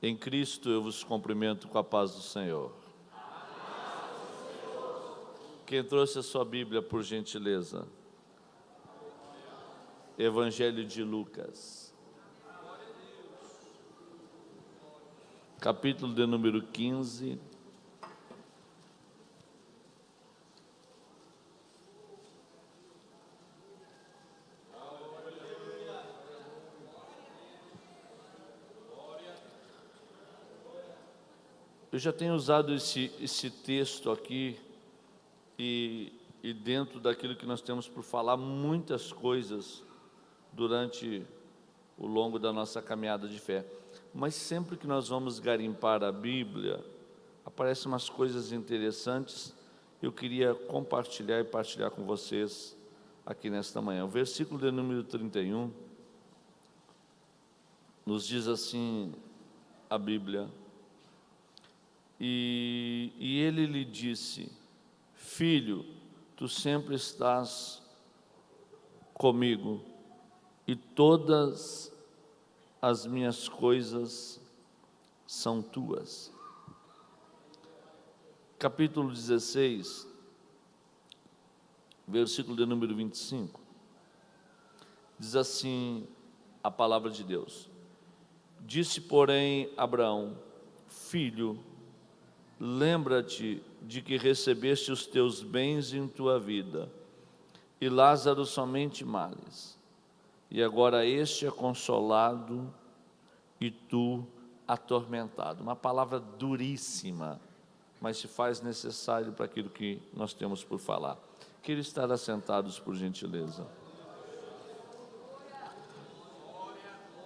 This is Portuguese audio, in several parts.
Em Cristo eu vos cumprimento com a paz do Senhor. Quem trouxe a sua Bíblia, por gentileza? Evangelho de Lucas, capítulo de número 15. Eu já tenho usado esse texto aqui e dentro daquilo que nós temos por falar, muitas coisas durante o longo da nossa caminhada de fé. Mas sempre que nós vamos garimpar a Bíblia, aparecem umas coisas interessantes. Eu queria compartilhar e partilhar com vocês aqui nesta manhã. O versículo de número 31 nos diz assim a Bíblia: E ele lhe disse: Filho, tu sempre estás comigo, e todas as minhas coisas são tuas. Capítulo 16, versículo de número 25, diz assim a palavra de Deus: Disse, porém, Abraão: Filho, lembra-te de que recebeste os teus bens em tua vida, e Lázaro somente males. E agora este é consolado e tu atormentado. Uma palavra duríssima, mas se faz necessário para aquilo que nós temos por falar. Queria estar assentados, por gentileza.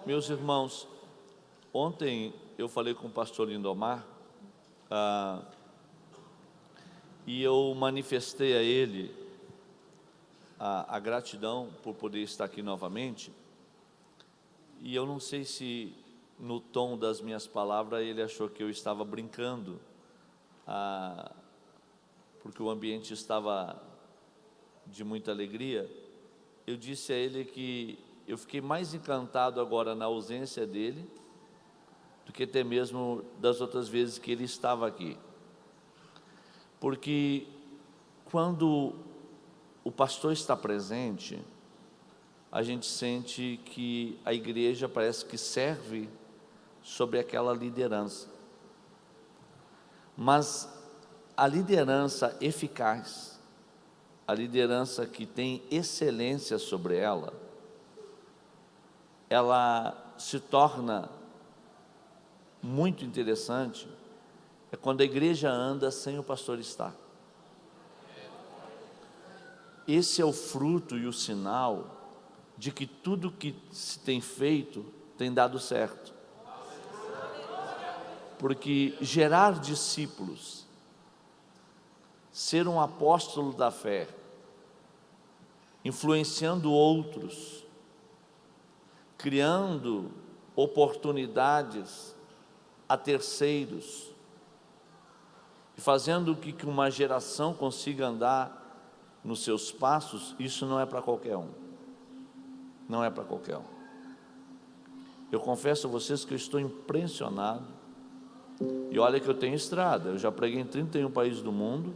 Meus irmãos, ontem eu falei com o pastor Lindomar, e eu manifestei a ele a gratidão por poder estar aqui novamente. E eu não sei se no tom das minhas palavras ele achou que eu estava brincando, porque o ambiente estava de muita alegria. Eu disse a ele que eu fiquei mais encantado agora na ausência dele do que até mesmo das outras vezes que ele estava aqui. Porque quando o pastor está presente, a gente sente que a igreja parece que serve sobre aquela liderança. Mas a liderança eficaz, a liderança que tem excelência sobre ela se torna muito interessante é quando a igreja anda sem o pastor estar. Esse é o fruto e o sinal de que tudo que se tem feito tem dado certo. Porque gerar discípulos, ser um apóstolo da fé, influenciando outros, criando oportunidades a terceiros, e fazendo que uma geração consiga andar nos seus passos, isso não é para qualquer um. Não é para qualquer um. Eu confesso a vocês que eu estou impressionado. E olha que eu tenho estrada, eu já preguei em 31 países do mundo.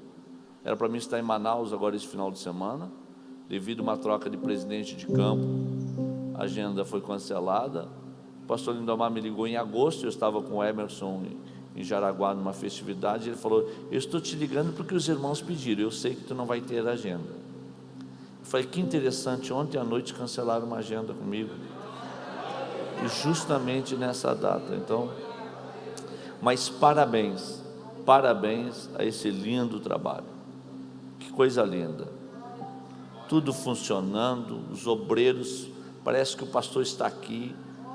Era para mim estar em Manaus agora esse final de semana. Devido a uma troca de presidente de campo, a agenda foi cancelada. O pastor Lindomar me ligou em agosto, eu estava com o Emerson em Jaraguá numa festividade. Ele falou: eu estou te ligando porque os irmãos pediram, eu sei que tu não vai ter agenda. Eu falei: que interessante, ontem à noite cancelaram uma agenda comigo, e justamente nessa data. Então, mas parabéns a esse lindo trabalho. Que coisa linda, tudo funcionando, os obreiros, parece que o pastor está aqui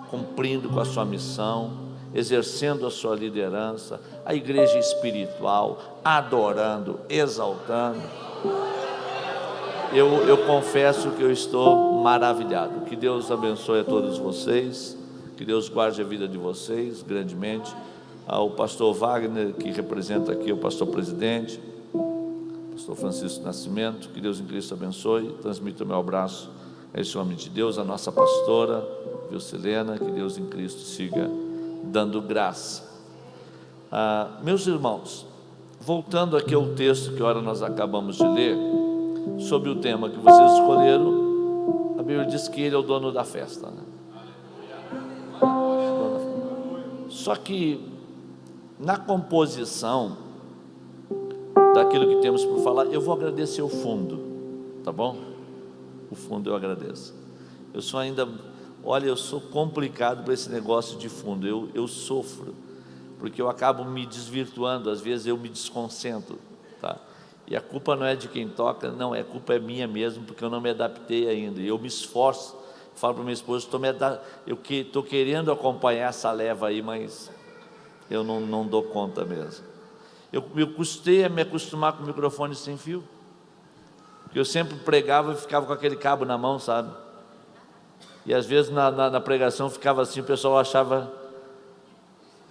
cumprindo com a sua missão, exercendo a sua liderança, a igreja espiritual, adorando, exaltando. Eu confesso que eu estou maravilhado. Que Deus abençoe a todos vocês, que Deus guarde a vida de vocês grandemente. O pastor Wagner, que representa aqui o pastor presidente, pastor Francisco Nascimento, que Deus em Cristo abençoe. Transmito o meu abraço a esse homem de Deus, a nossa pastora Vilcelena, que Deus em Cristo siga dando graça. Meus irmãos, voltando aqui ao texto que ora nós acabamos de ler, sobre o tema que vocês escolheram, a Bíblia diz que Ele é o dono da festa, né? Só que na composição daquilo que temos por falar, eu vou agradecer o fundo, tá bom? O fundo eu agradeço. Eu sou ainda, olha, eu sou complicado para esse negócio de fundo, eu sofro, porque eu acabo me desvirtuando, às vezes eu me desconcentro, tá? E a culpa não é de quem toca, não, a culpa é minha mesmo, porque eu não me adaptei ainda, e eu me esforço, falo para minha esposa, eu estou querendo acompanhar essa leva aí, mas eu não dou conta mesmo. Eu custei a me acostumar com o microfone sem fio, porque eu sempre pregava e ficava com aquele cabo na mão, sabe? E às vezes na pregação ficava assim, o pessoal achava,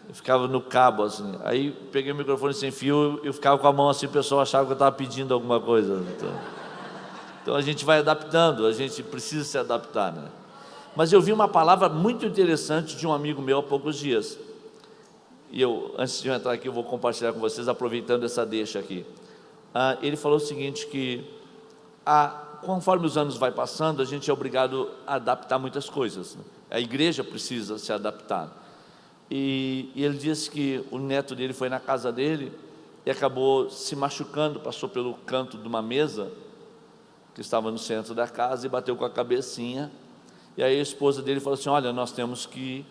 eu ficava no cabo assim, aí peguei o microfone sem fio, eu ficava com a mão assim, o pessoal achava que eu estava pedindo alguma coisa. Então a gente vai adaptando, a gente precisa se adaptar, né? Mas eu vi uma palavra muito interessante de um amigo meu há poucos dias, e antes de eu entrar aqui, eu vou compartilhar com vocês, aproveitando essa deixa aqui. Ele falou o seguinte, que conforme os anos vai passando, a gente é obrigado a adaptar muitas coisas, né? A igreja precisa se adaptar. E ele disse que o neto dele foi na casa dele e acabou se machucando, passou pelo canto de uma mesa que estava no centro da casa e bateu com a cabecinha. E aí a esposa dele falou assim: olha, nós temos que,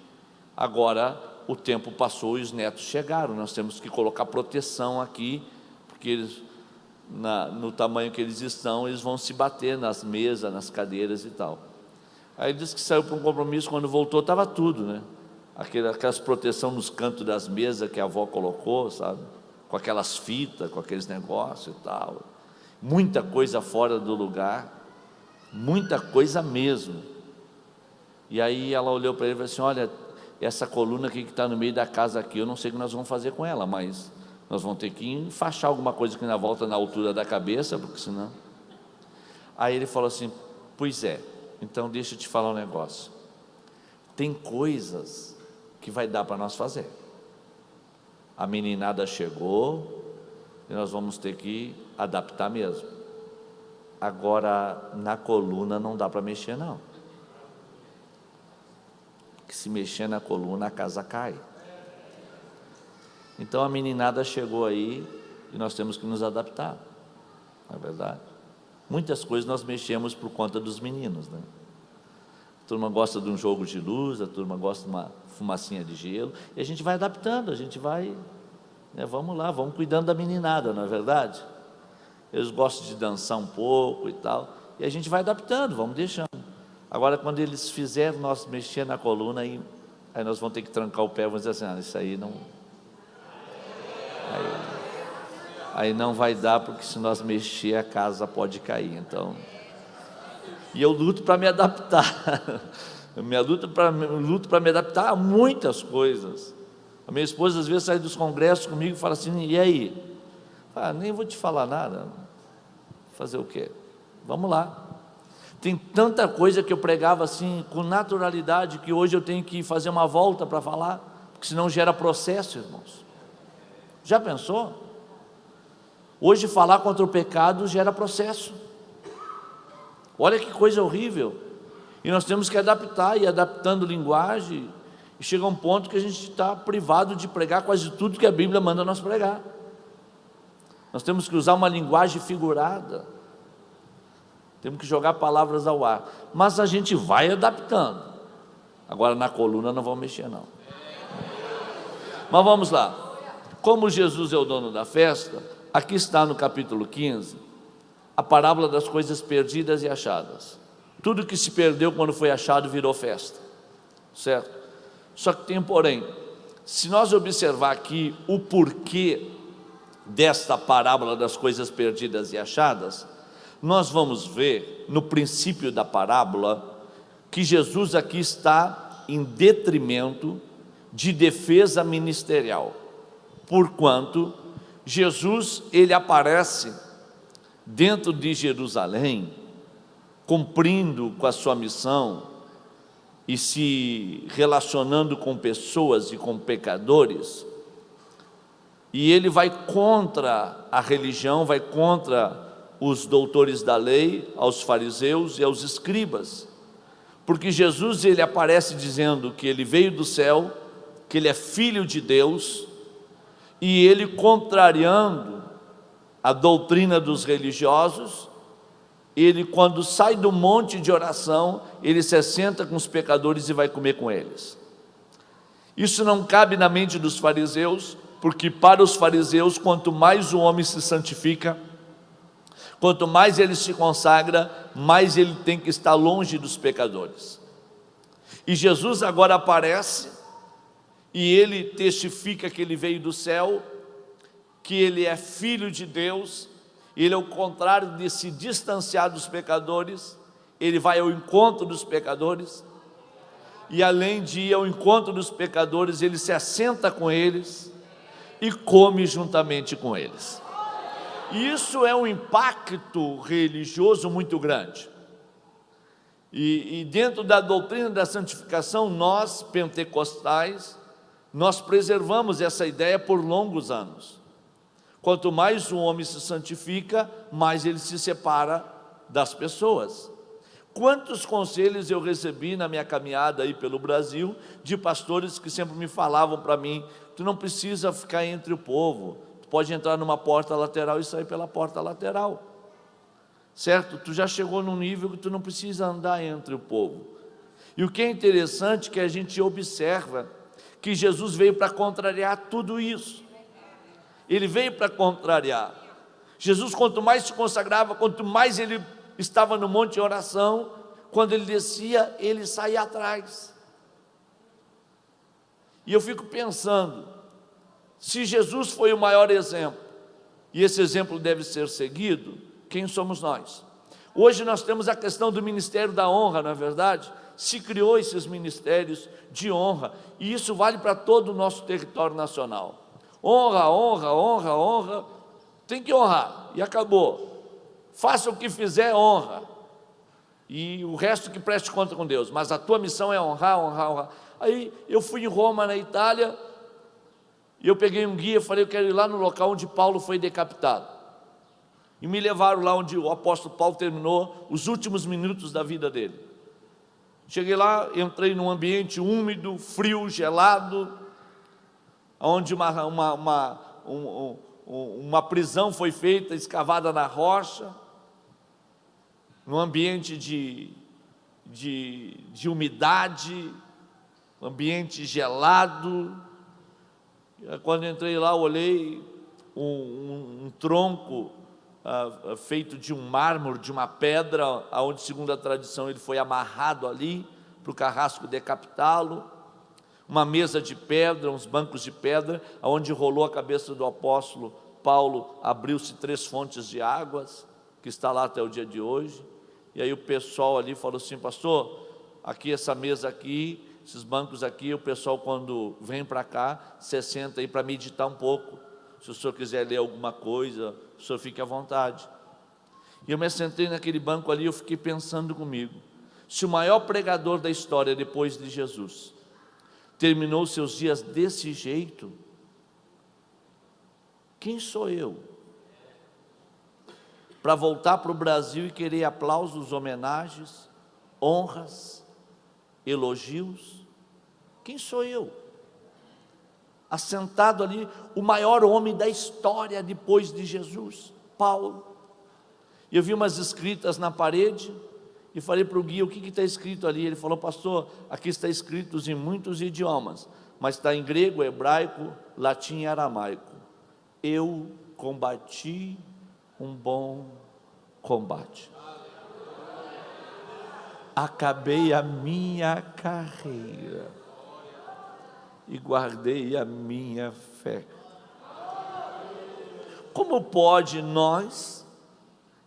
agora o tempo passou e os netos chegaram, nós temos que colocar proteção aqui, porque eles, no tamanho que eles estão, eles vão se bater nas mesas, nas cadeiras e tal. Aí ele disse que saiu para um compromisso, quando voltou estava tudo, né? Aquelas proteção nos cantos das mesas que a avó colocou, sabe? Com aquelas fitas, com aqueles negócios e tal. Muita coisa fora do lugar, muita coisa mesmo. E aí ela olhou para ele e falou assim: olha, essa coluna aqui que está no meio da casa aqui, eu não sei o que nós vamos fazer com ela, mas nós vamos ter que enfaixar alguma coisa aqui na volta, na altura da cabeça, porque senão... Aí ele falou assim: pois é, então deixa eu te falar um negócio, tem coisas que vai dar para nós fazer. A meninada chegou e nós vamos ter que adaptar mesmo. Agora, na coluna não dá para mexer não, que se mexer na coluna a casa cai. Então a meninada chegou aí e nós temos que nos adaptar, não é verdade? Muitas coisas nós mexemos por conta dos meninos, né? A turma gosta de um jogo de luz, a turma gosta de uma fumacinha de gelo, e a gente vai adaptando, a gente vai, né, vamos lá, vamos cuidando da meninada, não é verdade? Eles gostam de dançar um pouco e tal, e a gente vai adaptando, vamos deixando. Agora, quando eles fizerem nós mexer na coluna, aí nós vamos ter que trancar o pé, vamos dizer assim: isso aí não... Aí não vai dar, porque se nós mexer, a casa pode cair. Então, e eu luto para me adaptar. Eu luto para me adaptar a muitas coisas. A minha esposa às vezes sai dos congressos comigo e fala assim: e aí? Nem vou te falar nada. Fazer o quê? Vamos lá. Tem tanta coisa que eu pregava assim com naturalidade, que hoje eu tenho que fazer uma volta para falar, porque senão gera processo, irmãos. Já pensou? Hoje falar contra o pecado gera processo. Olha que coisa horrível. E nós temos que adaptar, e adaptando linguagem, e chega um ponto que a gente está privado de pregar quase tudo que a Bíblia manda nós pregar. Nós temos que usar uma linguagem figurada, temos que jogar palavras ao ar, mas a gente vai adaptando. Agora na coluna não vamos mexer não. Mas vamos lá. Como Jesus é o dono da festa, aqui está no capítulo 15, a parábola das coisas perdidas e achadas. Tudo que se perdeu quando foi achado virou festa, certo? Só que tem um porém. Se nós observar aqui o porquê desta parábola das coisas perdidas e achadas, nós vamos ver no princípio da parábola que Jesus aqui está em detrimento de defesa ministerial, porquanto Jesus, ele aparece dentro de Jerusalém, cumprindo com a sua missão, e se relacionando com pessoas e com pecadores, e ele vai contra a religião, vai contra os doutores da lei, aos fariseus e aos escribas, porque Jesus, ele aparece dizendo que ele veio do céu, que ele é filho de Deus, e ele, contrariando a doutrina dos religiosos, ele, quando sai do monte de oração, ele se assenta com os pecadores e vai comer com eles. Isso não cabe na mente dos fariseus, porque para os fariseus, quanto mais o homem se santifica, quanto mais ele se consagra, mais ele tem que estar longe dos pecadores. E Jesus agora aparece, e ele testifica que ele veio do céu, que ele é filho de Deus. Ele, ao contrário de se distanciar dos pecadores, ele vai ao encontro dos pecadores, e além de ir ao encontro dos pecadores, ele se assenta com eles e come juntamente com eles. E isso é um impacto religioso muito grande. E dentro da doutrina da santificação, nós pentecostais, nós preservamos essa ideia por longos anos. Quanto mais o homem se santifica, mais ele se separa das pessoas. Quantos conselhos eu recebi na minha caminhada aí pelo Brasil, de pastores que sempre me falavam para mim: tu não precisa ficar entre o povo, tu pode entrar numa porta lateral e sair pela porta lateral, certo? Tu já chegou num nível que tu não precisa andar entre o povo. E o que é interessante é que a gente observa que Jesus veio para contrariar tudo isso. Ele veio para contrariar. Jesus, quanto mais se consagrava, quanto mais ele estava no monte de oração, quando ele descia, ele saía atrás. E eu fico pensando, se Jesus foi o maior exemplo, e esse exemplo deve ser seguido, quem somos nós? Hoje nós temos a questão do ministério da honra, não é verdade? Se criou esses ministérios de honra, e isso vale para todo o nosso território nacional. Honra, honra, honra, honra, tem que honrar, e acabou. Faça o que fizer, honra, e o resto que preste conta com Deus, mas a tua missão é honrar, honrar, honrar. Aí eu fui em Roma, na Itália, e eu peguei um guia e falei: eu quero ir lá no local onde Paulo foi decapitado. E me levaram lá onde o apóstolo Paulo terminou os últimos minutos da vida dele. Cheguei lá, entrei num ambiente úmido, frio, gelado, onde uma prisão foi feita, escavada na rocha, num ambiente de umidade, um ambiente gelado. Quando entrei lá, olhei um tronco feito de um mármore, de uma pedra, onde, segundo a tradição, ele foi amarrado ali para o carrasco decapitá-lo. Uma mesa de pedra, uns bancos de pedra, onde rolou a cabeça do apóstolo Paulo, abriu-se 3 fontes de águas, que está lá até o dia de hoje. E aí o pessoal ali falou assim: pastor, aqui essa mesa aqui, esses bancos aqui, o pessoal quando vem para cá, se senta aí para meditar um pouco. Se o senhor quiser ler alguma coisa, o senhor fique à vontade. E eu me sentei naquele banco ali, eu fiquei pensando comigo: se o maior pregador da história depois de Jesus terminou seus dias desse jeito, quem sou eu para voltar para o Brasil e querer aplausos, homenagens, honras, elogios? Quem sou eu? Assentado ali, o maior homem da história depois de Jesus, Paulo. E eu vi umas escritas na parede e falei para o guia: o que está escrito ali? Ele falou: pastor, aqui está escrito em muitos idiomas, mas está em grego, hebraico, latim e aramaico. Eu combati um bom combate, acabei a minha carreira e guardei a minha fé. Como pode nós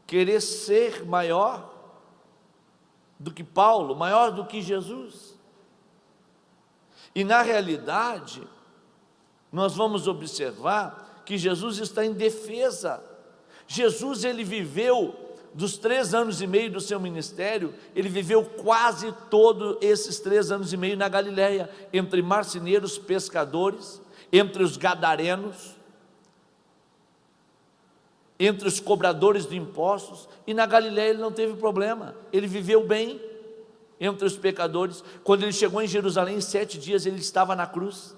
querer ser maior do que Paulo, maior do que Jesus? E na realidade, nós vamos observar que Jesus está em defesa. Jesus, ele viveu dos 3 anos e meio do seu ministério, ele viveu quase todos esses 3 anos e meio na Galileia, entre marceneiros, pescadores, entre os gadarenos, entre os cobradores de impostos, e na Galileia ele não teve problema, ele viveu bem entre os pecadores. Quando ele chegou em Jerusalém, em 7 dias ele estava na cruz.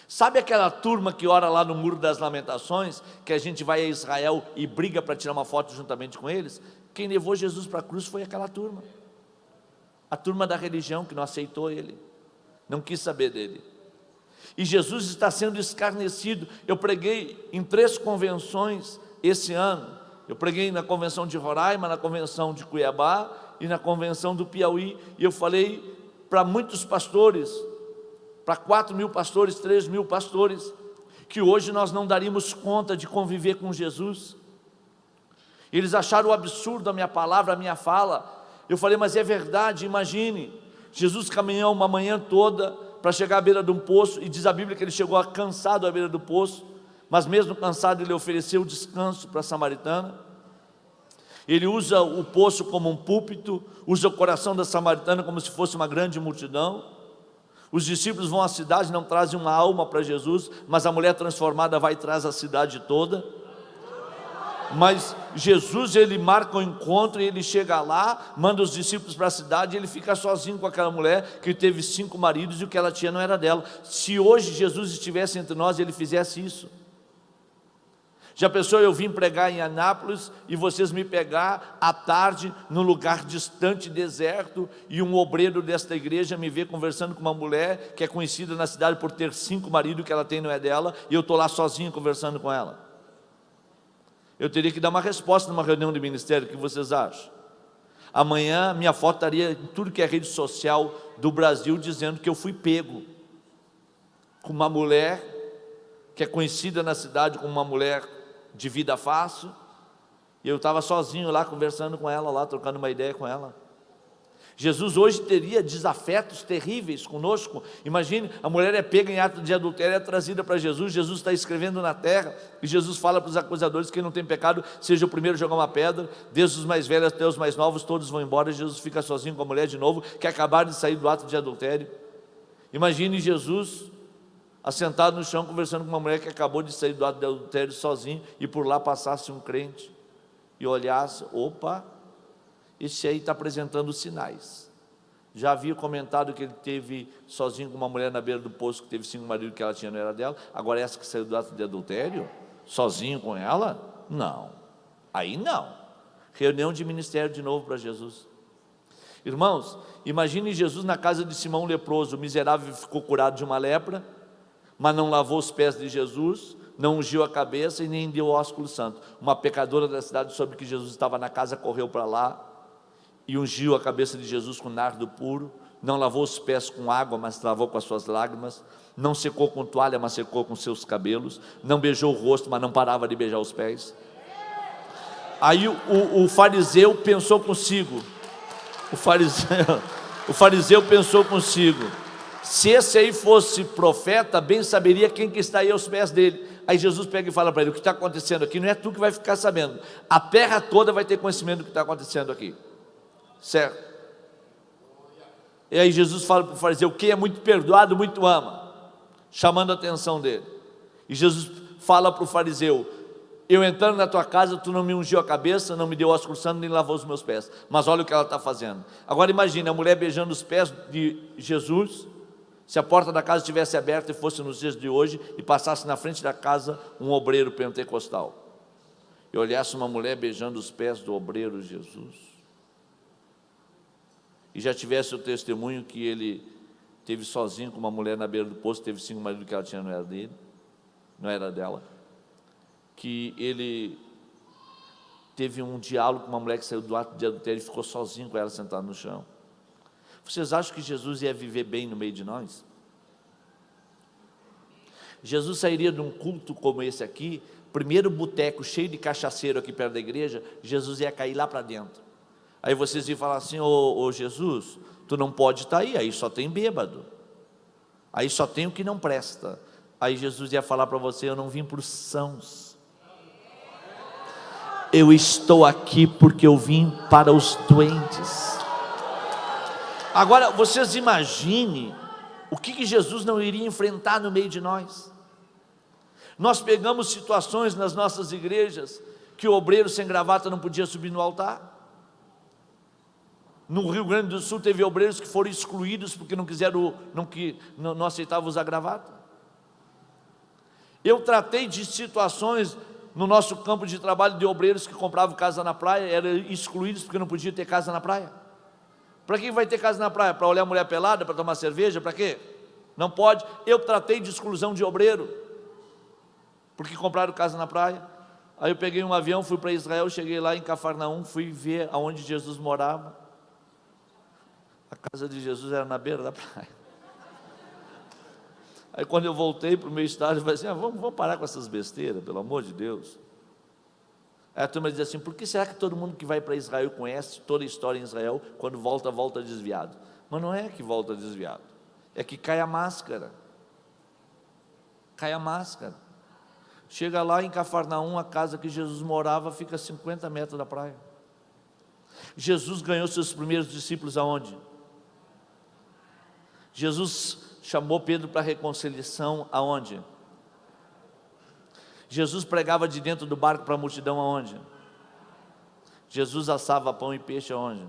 Sabe aquela turma que ora lá no Muro das Lamentações, que a gente vai a Israel e briga para tirar uma foto juntamente com eles? Quem levou Jesus para a cruz foi aquela turma, a turma da religião que não aceitou ele, não quis saber dele. E Jesus está sendo escarnecido. Eu preguei em 3 convenções esse ano. Eu preguei na convenção de Roraima, na convenção de Cuiabá e na convenção do Piauí. E eu falei para muitos pastores, para 4.000 pastores, 3.000 pastores, que hoje nós não daríamos conta de conviver com Jesus. Eles acharam o absurdo a minha palavra, a minha fala. Eu falei, mas é verdade. Imagine, Jesus caminhou uma manhã toda para chegar à beira de um poço, e diz a Bíblia que ele chegou cansado à beira do poço, mas mesmo cansado ele ofereceu descanso para a samaritana. Ele usa o poço como um púlpito, usa o coração da samaritana como se fosse uma grande multidão. Os discípulos vão à cidade, não trazem uma alma para Jesus, mas a mulher transformada vai e traz a cidade toda. Mas Jesus, ele marca o encontro, e ele chega lá, manda os discípulos para a cidade, e ele fica sozinho com aquela mulher que teve 5 maridos, e o que ela tinha não era dela. Se hoje Jesus estivesse entre nós, ele fizesse isso. Já pensou eu vim pregar em Anápolis e vocês me pegar à tarde num lugar distante, deserto, e um obreiro desta igreja me vê conversando com uma mulher que é conhecida na cidade por ter 5 maridos, que ela tem não é dela, e eu estou lá sozinho conversando com ela? Eu teria que dar uma resposta numa reunião de ministério. O que vocês acham? Amanhã minha foto estaria em tudo que é rede social do Brasil, dizendo que eu fui pego com uma mulher que é conhecida na cidade como uma mulher de vida fácil, e eu estava sozinho lá conversando com ela, lá trocando uma ideia com ela. Jesus hoje teria desafetos terríveis conosco. Imagine, a mulher é pega em ato de adultério, é trazida para Jesus, Jesus está escrevendo na terra, e Jesus fala para os acusadores: quem não tem pecado, seja o primeiro a jogar uma pedra. Desde os mais velhos até os mais novos, todos vão embora, e Jesus fica sozinho com a mulher de novo, que acabaram de sair do ato de adultério. Imagine Jesus assentado no chão, conversando com uma mulher que acabou de sair do ato de adultério sozinho, e por lá passasse um crente, e olhasse: opa, esse aí está apresentando sinais. Já havia comentado que ele teve sozinho com uma mulher na beira do poço, que teve 5 maridos, que ela tinha não era dela. Agora essa que saiu do ato de adultério, sozinho com ela? Não, aí não. Reunião de ministério de novo para Jesus. Irmãos, imagine Jesus na casa de Simão leproso. O miserável ficou curado de uma lepra, mas não lavou os pés de Jesus, não ungiu a cabeça e nem deu o ósculo santo. Uma pecadora da cidade soube que Jesus estava na casa, correu para lá e ungiu a cabeça de Jesus com nardo puro. Não lavou os pés com água, mas lavou com as suas lágrimas. Não secou com toalha, mas secou com seus cabelos. Não beijou o rosto, mas não parava de beijar os pés. Aí o fariseu pensou consigo, o fariseu pensou consigo: se esse aí fosse profeta, bem saberia quem que está aí aos pés dele. Aí Jesus pega e fala para ele: o que está acontecendo aqui não é tu que vai ficar sabendo, a terra toda vai ter conhecimento do que está acontecendo aqui, certo? E aí Jesus fala para o fariseu: quem é muito perdoado, muito ama, chamando a atenção dele. E Jesus fala para o fariseu: eu entrando na tua casa, tu não me ungiu a cabeça, não me deu ósculo santo, nem lavou os meus pés. Mas olha o que ela está fazendo. Agora imagine a mulher beijando os pés de Jesus. Se a porta da casa estivesse aberta e fosse nos dias de hoje, e passasse na frente da casa um obreiro pentecostal, e olhasse uma mulher beijando os pés do obreiro Jesus, e já tivesse o testemunho que ele teve sozinho com uma mulher na beira do poço, teve 5 maridos, que ela tinha não era dele, não era dela, que ele teve um diálogo com uma mulher que saiu do ato de adultério e ficou sozinho com ela, sentado no chão. Vocês acham que Jesus ia viver bem no meio de nós? Jesus sairia de um culto como esse aqui, primeiro boteco cheio de cachaceiro aqui perto da igreja, Jesus ia cair lá para dentro. Aí vocês iam falar assim: ô Jesus, tu não pode estar aí só tem bêbado, aí só tem o que não presta. Aí Jesus ia falar para você: eu não vim para os sãos, eu estou aqui porque eu vim para os doentes. Agora, vocês imaginem o que Jesus não iria enfrentar no meio de nós. Nós pegamos situações nas nossas igrejas que o obreiro sem gravata não podia subir no altar. No Rio Grande do Sul teve obreiros que foram excluídos porque não aceitavam usar gravata. Eu tratei de situações no nosso campo de trabalho de obreiros que compravam casa na praia, eram excluídos porque não podiam ter casa na praia. Para quem vai ter casa na praia? Para olhar mulher pelada, para tomar cerveja, para quê? Não pode. Eu tratei de exclusão de obreiro, porque compraram casa na praia. Aí eu peguei um avião, fui para Israel, cheguei lá em Cafarnaum, fui ver aonde Jesus morava. A casa de Jesus era na beira da praia. Aí quando eu voltei para o meu estado, eu falei assim, vamos parar com essas besteiras, pelo amor de Deus. Aí a turma diz assim, por que será que todo mundo que vai para Israel conhece toda a história em Israel, quando volta desviado? Mas não é que volta desviado, é que cai a máscara. Cai a máscara. Chega lá em Cafarnaum, a casa que Jesus morava fica a 50 metros da praia. Jesus ganhou seus primeiros discípulos aonde? Jesus chamou Pedro para a reconciliação aonde? Jesus pregava de dentro do barco para a multidão aonde? Jesus assava pão e peixe aonde?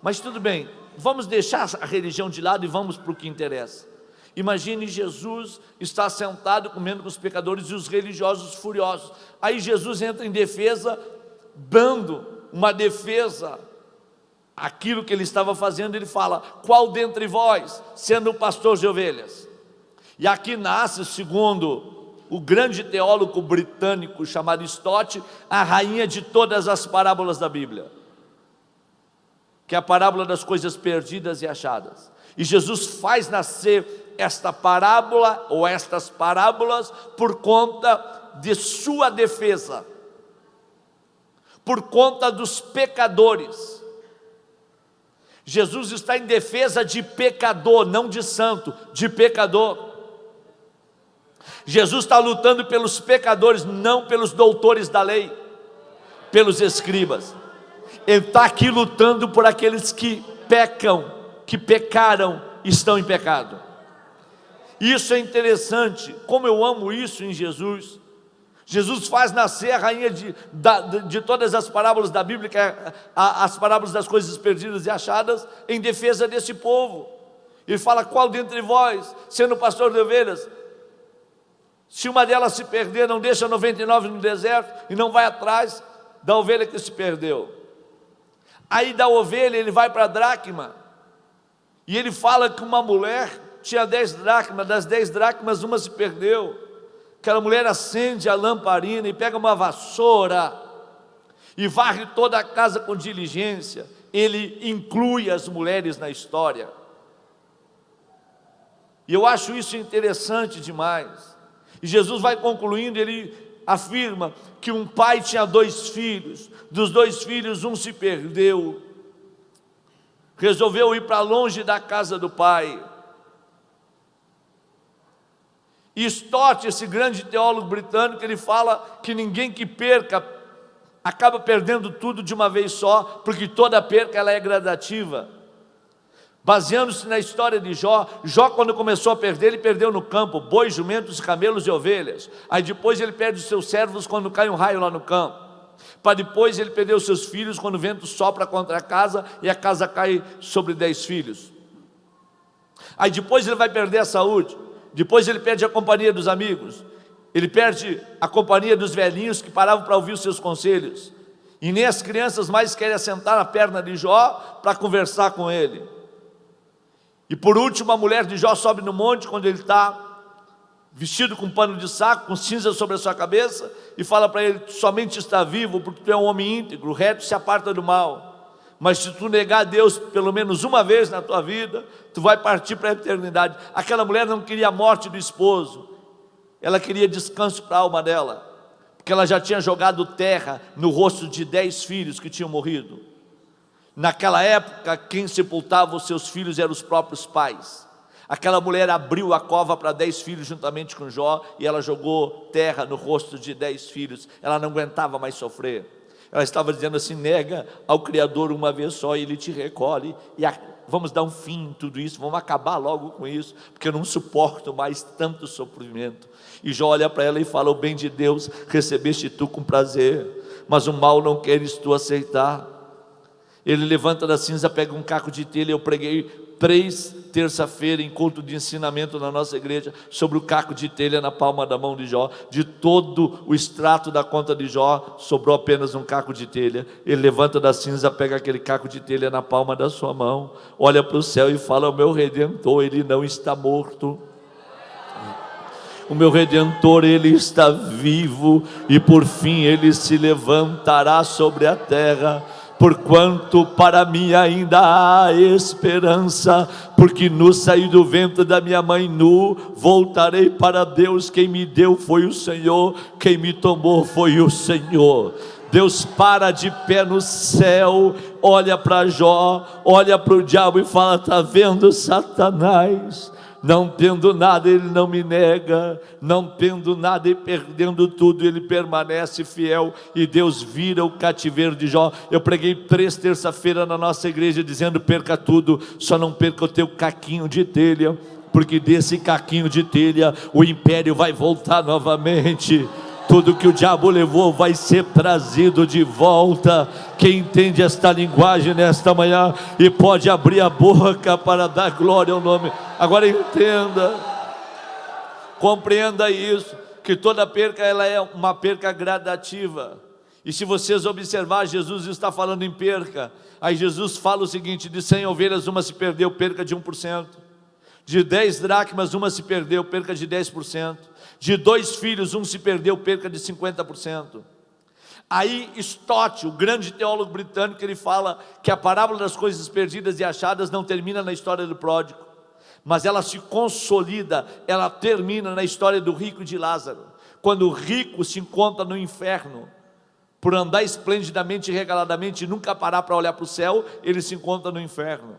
Mas tudo bem, vamos deixar a religião de lado e vamos para o que interessa. Imagine Jesus está sentado comendo com os pecadores e os religiosos furiosos. Aí Jesus entra em defesa, dando uma defesa aquilo que ele estava fazendo. Ele fala, qual dentre vós, sendo um pastor de ovelhas? E aqui nasce, segundo o grande teólogo britânico chamado Stott, a rainha de todas as parábolas da Bíblia, que é a parábola das coisas perdidas e achadas. E Jesus faz nascer esta parábola, ou estas parábolas, por conta de sua defesa, por conta dos pecadores. Jesus está em defesa de pecador, não de santo, de pecador. Jesus está lutando pelos pecadores, não pelos doutores da lei, pelos escribas. Ele está aqui lutando por aqueles que pecam, que pecaram, estão em pecado. Isso é interessante, como eu amo isso em Jesus. Jesus faz nascer a rainha de todas as parábolas da Bíblia, que é as parábolas das coisas perdidas e achadas, em defesa desse povo. Ele fala, qual dentre vós, sendo pastor de ovelhas, se uma delas se perder, não deixa 99 no deserto e não vai atrás da ovelha que se perdeu. Aí da ovelha ele vai para a dracma, e ele fala que uma mulher tinha 10 dracmas, das 10 dracmas uma se perdeu. Aquela mulher acende a lamparina e pega uma vassoura e varre toda a casa com diligência. Ele inclui as mulheres na história, e eu acho isso interessante demais. E Jesus vai concluindo, ele afirma que um pai tinha 2 filhos, dos 2 filhos um se perdeu, resolveu ir para longe da casa do pai. E Stott, esse grande teólogo britânico, ele fala que ninguém que perca acaba perdendo tudo de uma vez só, porque toda perca ela é gradativa. Baseando-se na história de Jó, quando começou a perder, ele perdeu no campo bois, jumentos, camelos e ovelhas. Aí depois ele perde os seus servos quando cai um raio lá no campo. Para depois ele perder os seus filhos quando o vento sopra contra a casa e a casa cai sobre 10 filhos. Aí depois ele vai perder a saúde. Depois ele perde a companhia dos amigos, ele perde a companhia dos velhinhos que paravam para ouvir os seus conselhos, e nem as crianças mais querem assentar na perna de Jó para conversar com ele. E por último a mulher de Jó sobe no monte, quando ele está vestido com pano de saco, com cinza sobre a sua cabeça, e fala para ele, tu somente está vivo porque tu é um homem íntegro, reto, se aparta do mal. Mas se tu negar a Deus pelo menos uma vez na tua vida, tu vai partir para a eternidade. Aquela mulher não queria a morte do esposo, ela queria descanso para a alma dela, porque ela já tinha jogado terra no rosto de 10 filhos que tinham morrido. Naquela época, quem sepultava os seus filhos eram os próprios pais. Aquela mulher abriu a cova para 10 filhos juntamente com Jó, e ela jogou terra no rosto de 10 filhos. Ela não aguentava mais sofrer. Ela estava dizendo assim: nega ao Criador uma vez só, e Ele te recolhe, e vamos dar um fim em tudo isso, vamos acabar logo com isso, porque eu não suporto mais tanto sofrimento. E Jó olha para ela e fala: o bem de Deus recebeste tu com prazer, mas o mal não queres tu aceitar. Ele levanta da cinza, pega um caco de telha. Eu preguei 3 terça-feira, encontro de ensinamento na nossa igreja, sobre o caco de telha na palma da mão de Jó. De todo o extrato da conta de Jó, sobrou apenas um caco de telha. Ele levanta da cinza, pega aquele caco de telha na palma da sua mão, olha para o céu e fala: o meu Redentor, Ele não está morto. O meu Redentor, Ele está vivo, e por fim Ele se levantará sobre a terra. Porquanto para mim ainda há esperança, porque nu saí do ventre da minha mãe, nu voltarei para Deus. Quem me deu foi o Senhor, quem me tomou foi o Senhor. Deus para de pé no céu, olha para Jó, olha para o diabo e fala: está vendo, Satanás? Não tendo nada, ele não me nega. Não tendo nada e perdendo tudo, ele permanece fiel. E Deus vira o cativeiro de Jó. Eu preguei 3 terça-feira na nossa igreja dizendo: perca tudo, só não perca o teu caquinho de telha, porque desse caquinho de telha o império vai voltar novamente. Tudo que o diabo levou vai ser trazido de volta. Quem entende esta linguagem nesta manhã e pode abrir a boca para dar glória ao nome. Agora entenda, compreenda isso, que toda perca, ela é uma perca gradativa. E se vocês observar, Jesus está falando em perca. Aí Jesus fala o seguinte: de 100 ovelhas uma se perdeu, perca de 1%. De 10 dracmas uma se perdeu, perca de 10%. De 2 filhos um se perdeu, perca de 50%. Aí Stott, o grande teólogo britânico, ele fala que a parábola das coisas perdidas e achadas não termina na história do pródigo, mas ela se consolida, ela termina na história do rico e de Lázaro. Quando o rico se encontra no inferno, por andar esplendidamente e regaladamente e nunca parar para olhar para o céu, ele se encontra no inferno.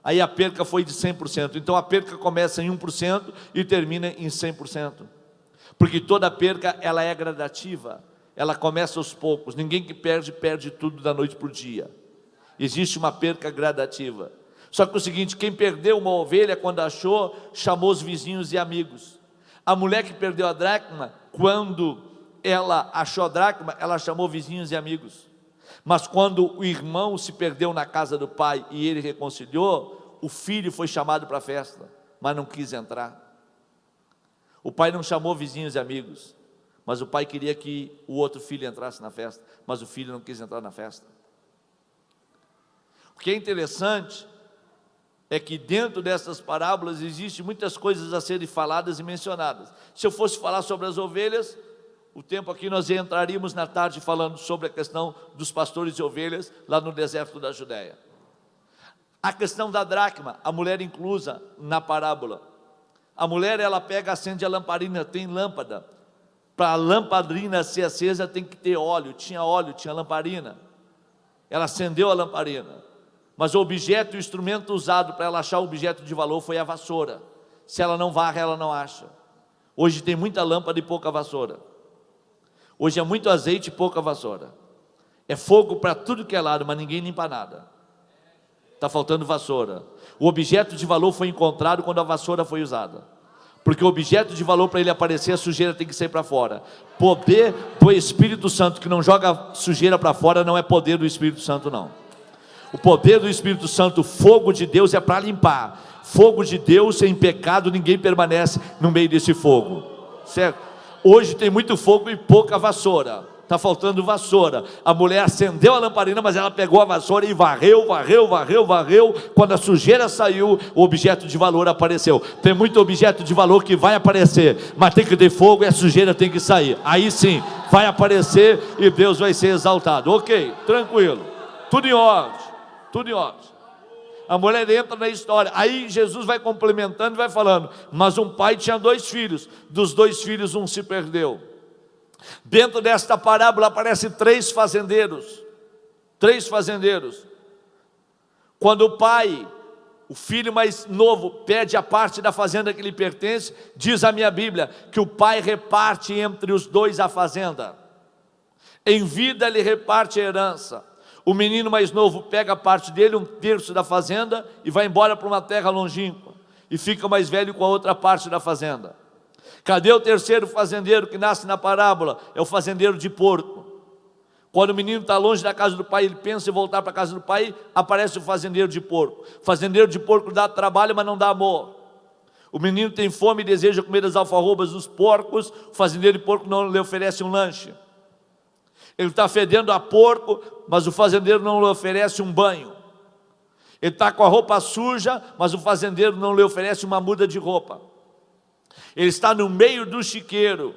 Aí a perca foi de 100%. Então a perca começa em 1% e termina em 100%. Porque toda perca, ela é gradativa, ela começa aos poucos. Ninguém que perde, perde tudo da noite para o dia. Existe uma perca gradativa. Só que é o seguinte: quem perdeu uma ovelha, quando achou, chamou os vizinhos e amigos. A mulher que perdeu a dracma, quando ela achou a dracma, ela chamou vizinhos e amigos. Mas quando o irmão se perdeu na casa do pai e ele reconciliou, o filho foi chamado para a festa, mas não quis entrar. O pai não chamou vizinhos e amigos, mas o pai queria que o outro filho entrasse na festa, mas o filho não quis entrar na festa. O que é interessante é que dentro dessas parábolas existem muitas coisas a serem faladas e mencionadas. Se eu fosse falar sobre as ovelhas, o tempo aqui nós entraríamos na tarde falando sobre a questão dos pastores de ovelhas lá no deserto da Judéia. A questão da dracma, a mulher inclusa na parábola. A mulher, ela pega, acende a lamparina, tem lâmpada. Para a lamparina ser acesa tem que ter óleo, tinha lamparina. Ela acendeu a lamparina. Mas o objeto, o instrumento usado para ela achar o objeto de valor foi a vassoura. Se ela não varre, ela não acha. Hoje tem muita lâmpada e pouca vassoura. Hoje é muito azeite e pouca vassoura. É fogo para tudo que é lado, mas ninguém limpa nada. Está faltando vassoura. O objeto de valor foi encontrado quando a vassoura foi usada. Porque o objeto de valor, para ele aparecer, a sujeira tem que sair para fora. Poder do Espírito Santo que não joga sujeira para fora não é poder do Espírito Santo, não. O poder do Espírito Santo, fogo de Deus, é para limpar. Fogo de Deus, sem pecado, ninguém permanece no meio desse fogo, certo? Hoje tem muito fogo e pouca vassoura. Está faltando vassoura. A mulher acendeu a lamparina, mas ela pegou a vassoura e varreu. Quando a sujeira saiu, o objeto de valor apareceu. Tem muito objeto de valor que vai aparecer, mas tem que ter fogo e a sujeira tem que sair. Aí sim, vai aparecer e Deus vai ser exaltado. Ok, tranquilo, tudo em ordem, tudo em ordem. A mulher entra na história. Aí Jesus vai complementando e vai falando: mas um pai tinha 2 filhos, dos 2 filhos um se perdeu. Dentro desta parábola aparecem 3 fazendeiros. 3 fazendeiros. Quando o pai o filho mais novo pede a parte da fazenda que lhe pertence, diz a minha Bíblia, que o pai reparte entre os dois a fazenda. Em vida ele reparte a herança. O menino mais novo pega a parte dele, 1/3 da fazenda, e vai embora para uma terra longínqua, e fica mais velho com a outra parte da fazenda. Cadê o terceiro fazendeiro que nasce na parábola? É o fazendeiro de porco. Quando o menino está longe da casa do pai, ele pensa em voltar para a casa do pai, aparece o fazendeiro de porco. O fazendeiro de porco dá trabalho, mas não dá amor. O menino tem fome e deseja comer as alfarrobas dos porcos, o fazendeiro de porco não lhe oferece um lanche. Ele está fedendo a porco, mas o fazendeiro não lhe oferece um banho. Ele está com a roupa suja, mas o fazendeiro não lhe oferece uma muda de roupa. Ele está no meio do chiqueiro.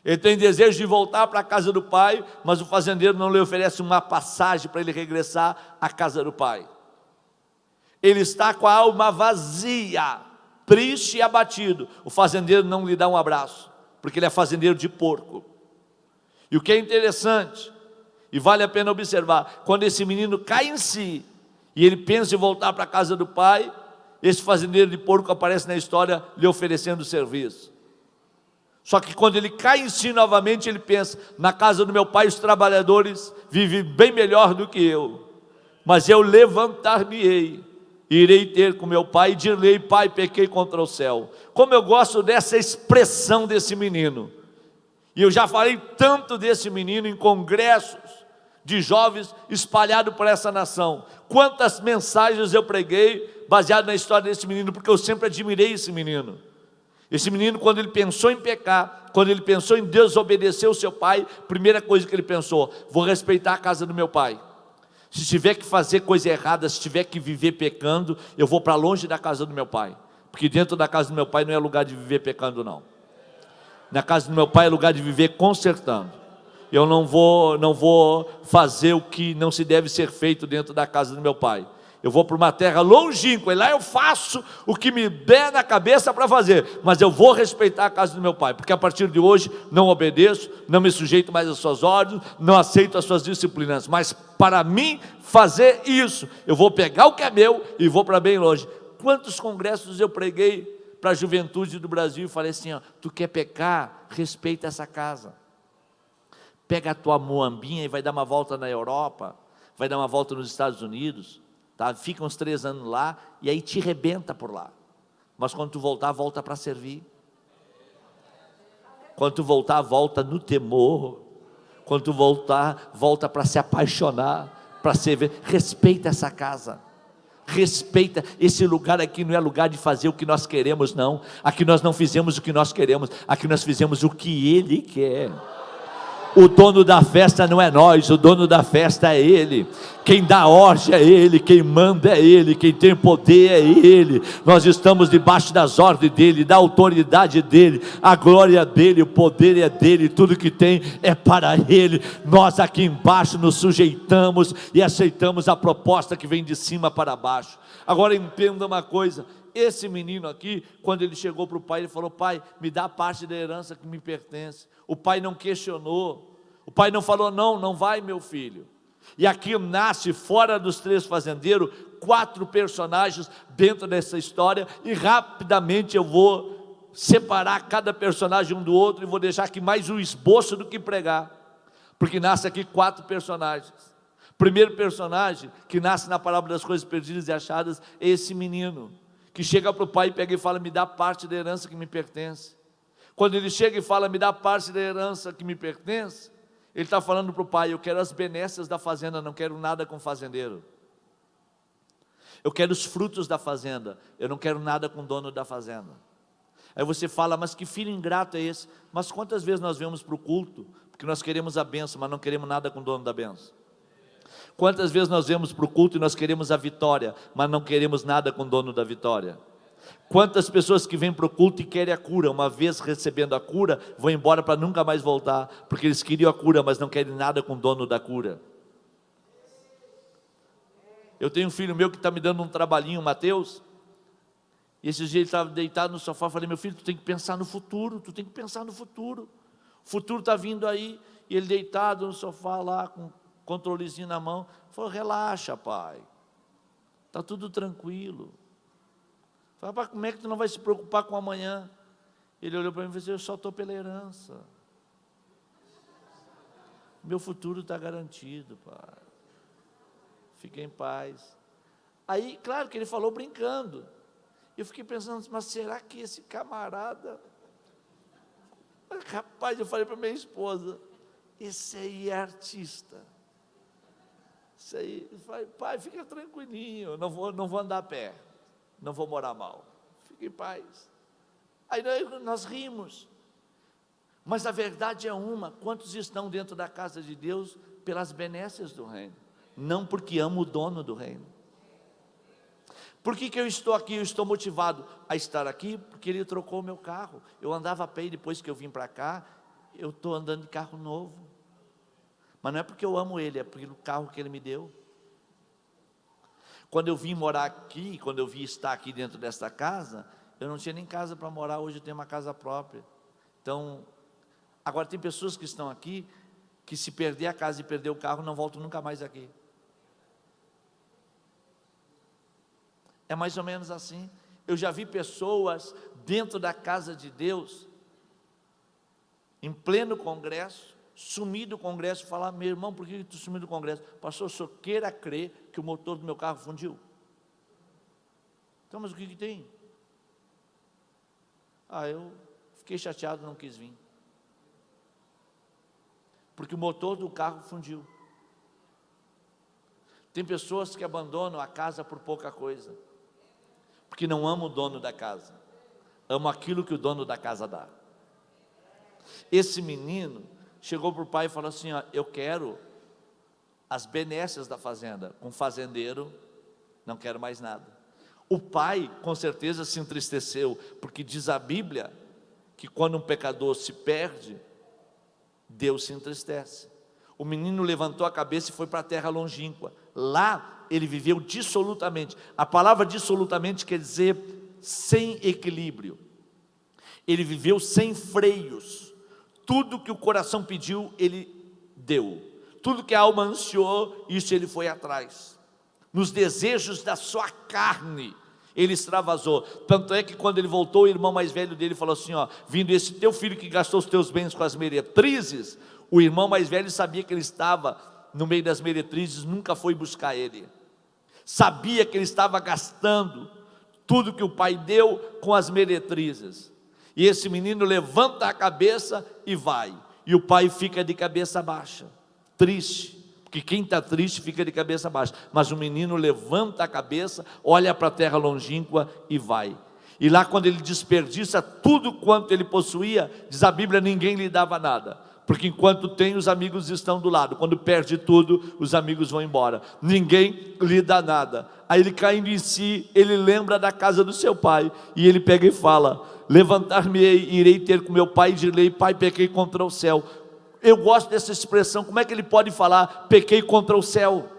Ele tem desejo de voltar para a casa do pai, mas o fazendeiro não lhe oferece uma passagem para ele regressar à casa do pai. Ele está com a alma vazia, triste e abatido. O fazendeiro não lhe dá um abraço, porque ele é fazendeiro de porco. E o que é interessante, e vale a pena observar, quando esse menino cai em si, e ele pensa em voltar para a casa do pai, esse fazendeiro de porco aparece na história lhe oferecendo serviço. Só que quando ele cai em si novamente, ele pensa, na casa do meu pai os trabalhadores vivem bem melhor do que eu, mas eu levantar-me-ei, irei ter com meu pai e dir-lhe: pai, pequei contra o céu. Como eu gosto dessa expressão desse menino, e eu já falei tanto desse menino em congressos de jovens espalhados por essa nação. Quantas mensagens eu preguei baseado na história desse menino, porque eu sempre admirei esse menino. Esse menino, quando ele pensou em pecar, quando ele pensou em desobedecer o seu pai, primeira coisa que ele pensou: vou respeitar a casa do meu pai. Se tiver que fazer coisa errada, se tiver que viver pecando, eu vou para longe da casa do meu pai, porque dentro da casa do meu pai não é lugar de viver pecando, não. Na casa do meu pai é lugar de viver consertando. Eu não vou fazer o que não se deve ser feito dentro da casa do meu pai. Eu vou para uma terra longínqua, e lá eu faço o que me der na cabeça para fazer, mas eu vou respeitar a casa do meu pai, porque a partir de hoje não obedeço, não me sujeito mais às suas ordens, não aceito as suas disciplinas, mas para mim fazer isso, eu vou pegar o que é meu e vou para bem longe. Quantos congressos eu preguei para a juventude do Brasil e falei assim: ó, tu quer pecar? Respeita essa casa. Pega a tua moambinha e vai dar uma volta na Europa, vai dar uma volta nos Estados Unidos, tá? Fica uns 3 anos lá e aí te rebenta por lá. Mas quando tu voltar, volta para servir. Quando tu voltar, volta no temor. Quando tu voltar, volta para se apaixonar, para servir. Respeita essa casa. Respeita, esse lugar aqui não é lugar de fazer o que nós queremos, não. Aqui nós não fizemos o que nós queremos, aqui nós fizemos o que Ele quer. O dono da festa não é nós, o dono da festa é Ele. Quem dá ordem é Ele, quem manda é Ele, quem tem poder é Ele. Nós estamos debaixo das ordens dEle, da autoridade dEle, a glória dEle, o poder é dEle, tudo que tem é para Ele. Nós aqui embaixo nos sujeitamos e aceitamos a proposta que vem de cima para baixo. Agora entenda uma coisa, esse menino aqui, quando ele chegou para o pai, ele falou: pai, me dá parte da herança que me pertence. O pai não questionou, o pai não falou: não vai, meu filho. E aqui nasce, fora dos 3 fazendeiros, 4 personagens dentro dessa história, e rapidamente eu vou separar cada personagem um do outro, e vou deixar aqui mais um esboço do que pregar, porque nasce aqui 4 personagens. Primeiro personagem que nasce na parábola das coisas perdidas e achadas é esse menino, que chega para o pai e pega e fala: me dá parte da herança que me pertence. Quando ele chega e fala: me dá parte da herança que me pertence, ele está falando para o pai: eu quero as benesses da fazenda, não quero nada com o fazendeiro. Eu quero os frutos da fazenda, eu não quero nada com o dono da fazenda. Aí você fala: mas que filho ingrato é esse? Mas quantas vezes nós vemos para o culto, porque nós queremos a bênção, mas não queremos nada com o dono da bênção? Quantas vezes nós vemos para o culto e nós queremos a vitória, mas não queremos nada com o dono da vitória? Quantas pessoas que vêm para o culto e querem a cura, uma vez recebendo a cura, vão embora para nunca mais voltar, porque eles queriam a cura, mas não querem nada com o dono da cura. Eu tenho um filho meu que está me dando um trabalhinho, Mateus, e esses dias ele estava deitado no sofá. Eu falei: meu filho, tu tem que pensar no futuro, tu tem que pensar no futuro, o futuro está vindo aí. E ele deitado no sofá lá, com o controlezinho na mão, falou: relaxa, pai, está tudo tranquilo. Fala, pai, como é que tu não vai se preocupar com amanhã? Ele olhou para mim e falou assim, eu só estou pela herança. Meu futuro está garantido, pai. Fique em paz. Aí, claro que ele falou brincando. Eu fiquei pensando, mas será que esse camarada... Rapaz, eu falei para minha esposa, esse aí é artista. Isso aí, eu falei, pai, fica tranquilinho, não vou andar a pé, não vou morar mal, fique em paz. Aí nós rimos, mas a verdade é uma: quantos estão dentro da casa de Deus pelas benesses do reino, não porque amam o dono do reino? Por que eu estou aqui? Eu estou motivado a estar aqui porque ele trocou o meu carro. Eu andava a pé e depois que eu vim para cá, eu estou andando de carro novo. Mas não é porque eu amo ele, é pelo carro que ele me deu. Quando eu vim morar aqui, quando eu vim estar aqui dentro desta casa, eu não tinha nem casa para morar, hoje eu tenho uma casa própria. Então, agora tem pessoas que estão aqui, que se perder a casa e perder o carro, não voltam nunca mais aqui. É mais ou menos assim. Eu já vi pessoas dentro da casa de Deus, em pleno congresso, sumir do congresso e falar, meu irmão, por que tu sumiu do congresso? Pastor, o senhor queira crer que o motor do meu carro fundiu. Então, mas o que tem? Eu fiquei chateado, não quis vir. Porque o motor do carro fundiu. Tem pessoas que abandonam a casa por pouca coisa, porque não amam o dono da casa, amam aquilo que o dono da casa dá. Esse menino chegou para o pai e falou assim, eu quero as benesses da fazenda, com fazendeiro, não quero mais nada. O pai com certeza se entristeceu, porque diz a Bíblia, que quando um pecador se perde, Deus se entristece. O menino levantou a cabeça e foi para a terra longínqua. Lá ele viveu dissolutamente. A palavra dissolutamente quer dizer sem equilíbrio. Ele viveu sem freios. Tudo que o coração pediu, ele deu. Tudo que a alma ansiou, isso ele foi atrás. Nos desejos da sua carne, ele extravasou. Tanto é que quando ele voltou, o irmão mais velho dele falou assim, vindo esse teu filho que gastou os teus bens com as meretrizes, o irmão mais velho sabia que ele estava no meio das meretrizes, nunca foi buscar ele. Sabia que ele estava gastando tudo que o pai deu com as meretrizes. E esse menino levanta a cabeça e vai. E o pai fica de cabeça baixa, triste. Porque quem está triste fica de cabeça baixa. Mas o menino levanta a cabeça, olha para a terra longínqua e vai. E lá quando ele desperdiça tudo quanto ele possuía, diz a Bíblia, ninguém lhe dava nada. Porque enquanto tem, os amigos estão do lado. Quando perde tudo, os amigos vão embora. Ninguém lhe dá nada. Aí ele, caindo em si, ele lembra da casa do seu pai. E ele pega e fala, levantar-me-ei, irei ter com meu pai e direi, pai, pequei contra o céu. Eu gosto dessa expressão. Como é que ele pode falar, pequei contra o céu?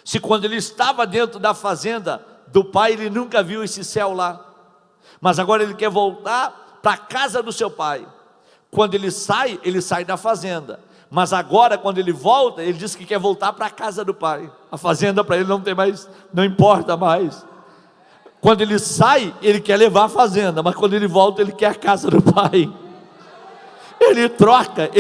Se quando ele estava dentro da fazenda do pai, ele nunca viu esse céu lá. Mas agora ele quer voltar para a casa do seu pai. Quando ele sai da fazenda. Mas agora, quando ele volta, ele diz que quer voltar para a casa do pai. A fazenda para ele não tem mais, não importa mais. Quando ele sai, ele quer levar a fazenda, mas quando ele volta, ele quer a casa do pai. Ele troca.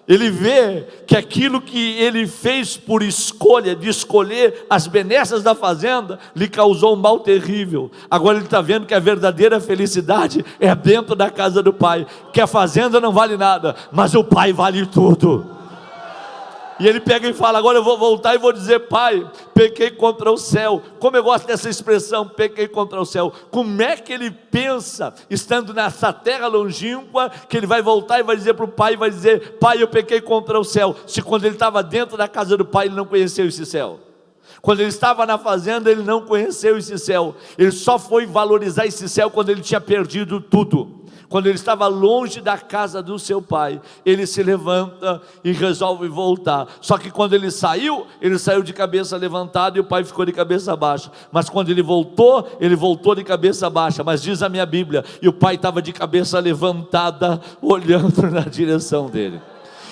Ele vê que aquilo que ele fez por escolha, de escolher as benesses da fazenda, lhe causou um mal terrível. Agora ele está vendo que a verdadeira felicidade é dentro da casa do pai, que a fazenda não vale nada, mas o pai vale tudo. E ele pega e fala, agora eu vou voltar e vou dizer, pai, pequei contra o céu. Como eu gosto dessa expressão, pequei contra o céu. Como é que ele pensa, estando nessa terra longínqua, que ele vai voltar e vai dizer para o pai, vai dizer, pai, eu pequei contra o céu, se quando ele estava dentro da casa do pai, ele não conheceu esse céu. Quando ele estava na fazenda, ele não conheceu esse céu. Ele só foi valorizar esse céu quando ele tinha perdido tudo. Quando ele estava longe da casa do seu pai, ele se levanta e resolve voltar. Só que quando ele saiu de cabeça levantada e o pai ficou de cabeça baixa. Mas quando ele voltou de cabeça baixa. Mas diz a minha Bíblia, e o pai estava de cabeça levantada, olhando na direção dele.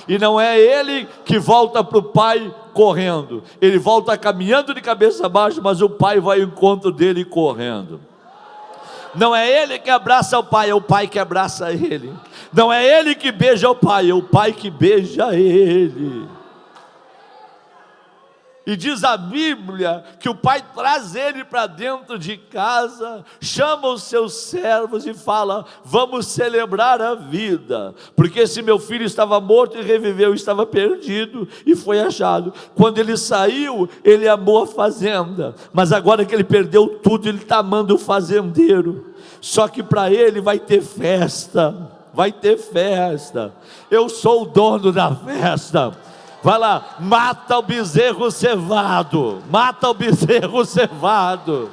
E não é ele que volta para o pai correndo, ele volta caminhando de cabeça baixa, mas o pai vai ao encontro dele correndo. Não é ele que abraça o pai, é o pai que abraça ele. Não é ele que beija o pai, é o pai que beija ele. E diz a Bíblia que o pai traz ele para dentro de casa, chama os seus servos e fala: vamos celebrar a vida, porque esse meu filho estava morto e reviveu, estava perdido e foi achado. Quando ele saiu, ele amou a fazenda, mas agora que ele perdeu tudo, ele está amando o fazendeiro. Só que para ele vai ter festa, vai ter festa. Eu sou o dono da festa. Vai lá, mata o bezerro cevado, mata o bezerro cevado.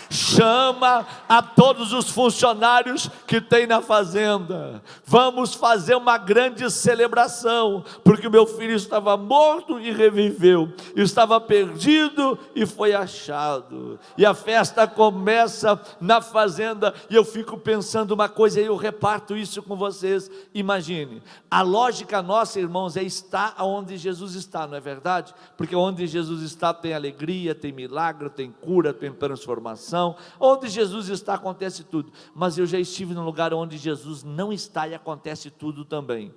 Chama a todos os funcionários que tem na fazenda. Vamos fazer uma grande celebração, porque o meu filho estava morto e reviveu, estava perdido e foi achado. E a festa começa na fazenda. E eu fico pensando uma coisa, e eu reparto isso com vocês. Imagine, a lógica nossa, irmãos, é estar onde Jesus está, não é verdade? Porque onde Jesus está tem alegria, tem milagre, tem cura, tem transformação. Onde Jesus está acontece tudo. Mas eu já estive num lugar onde Jesus não está e acontece tudo também.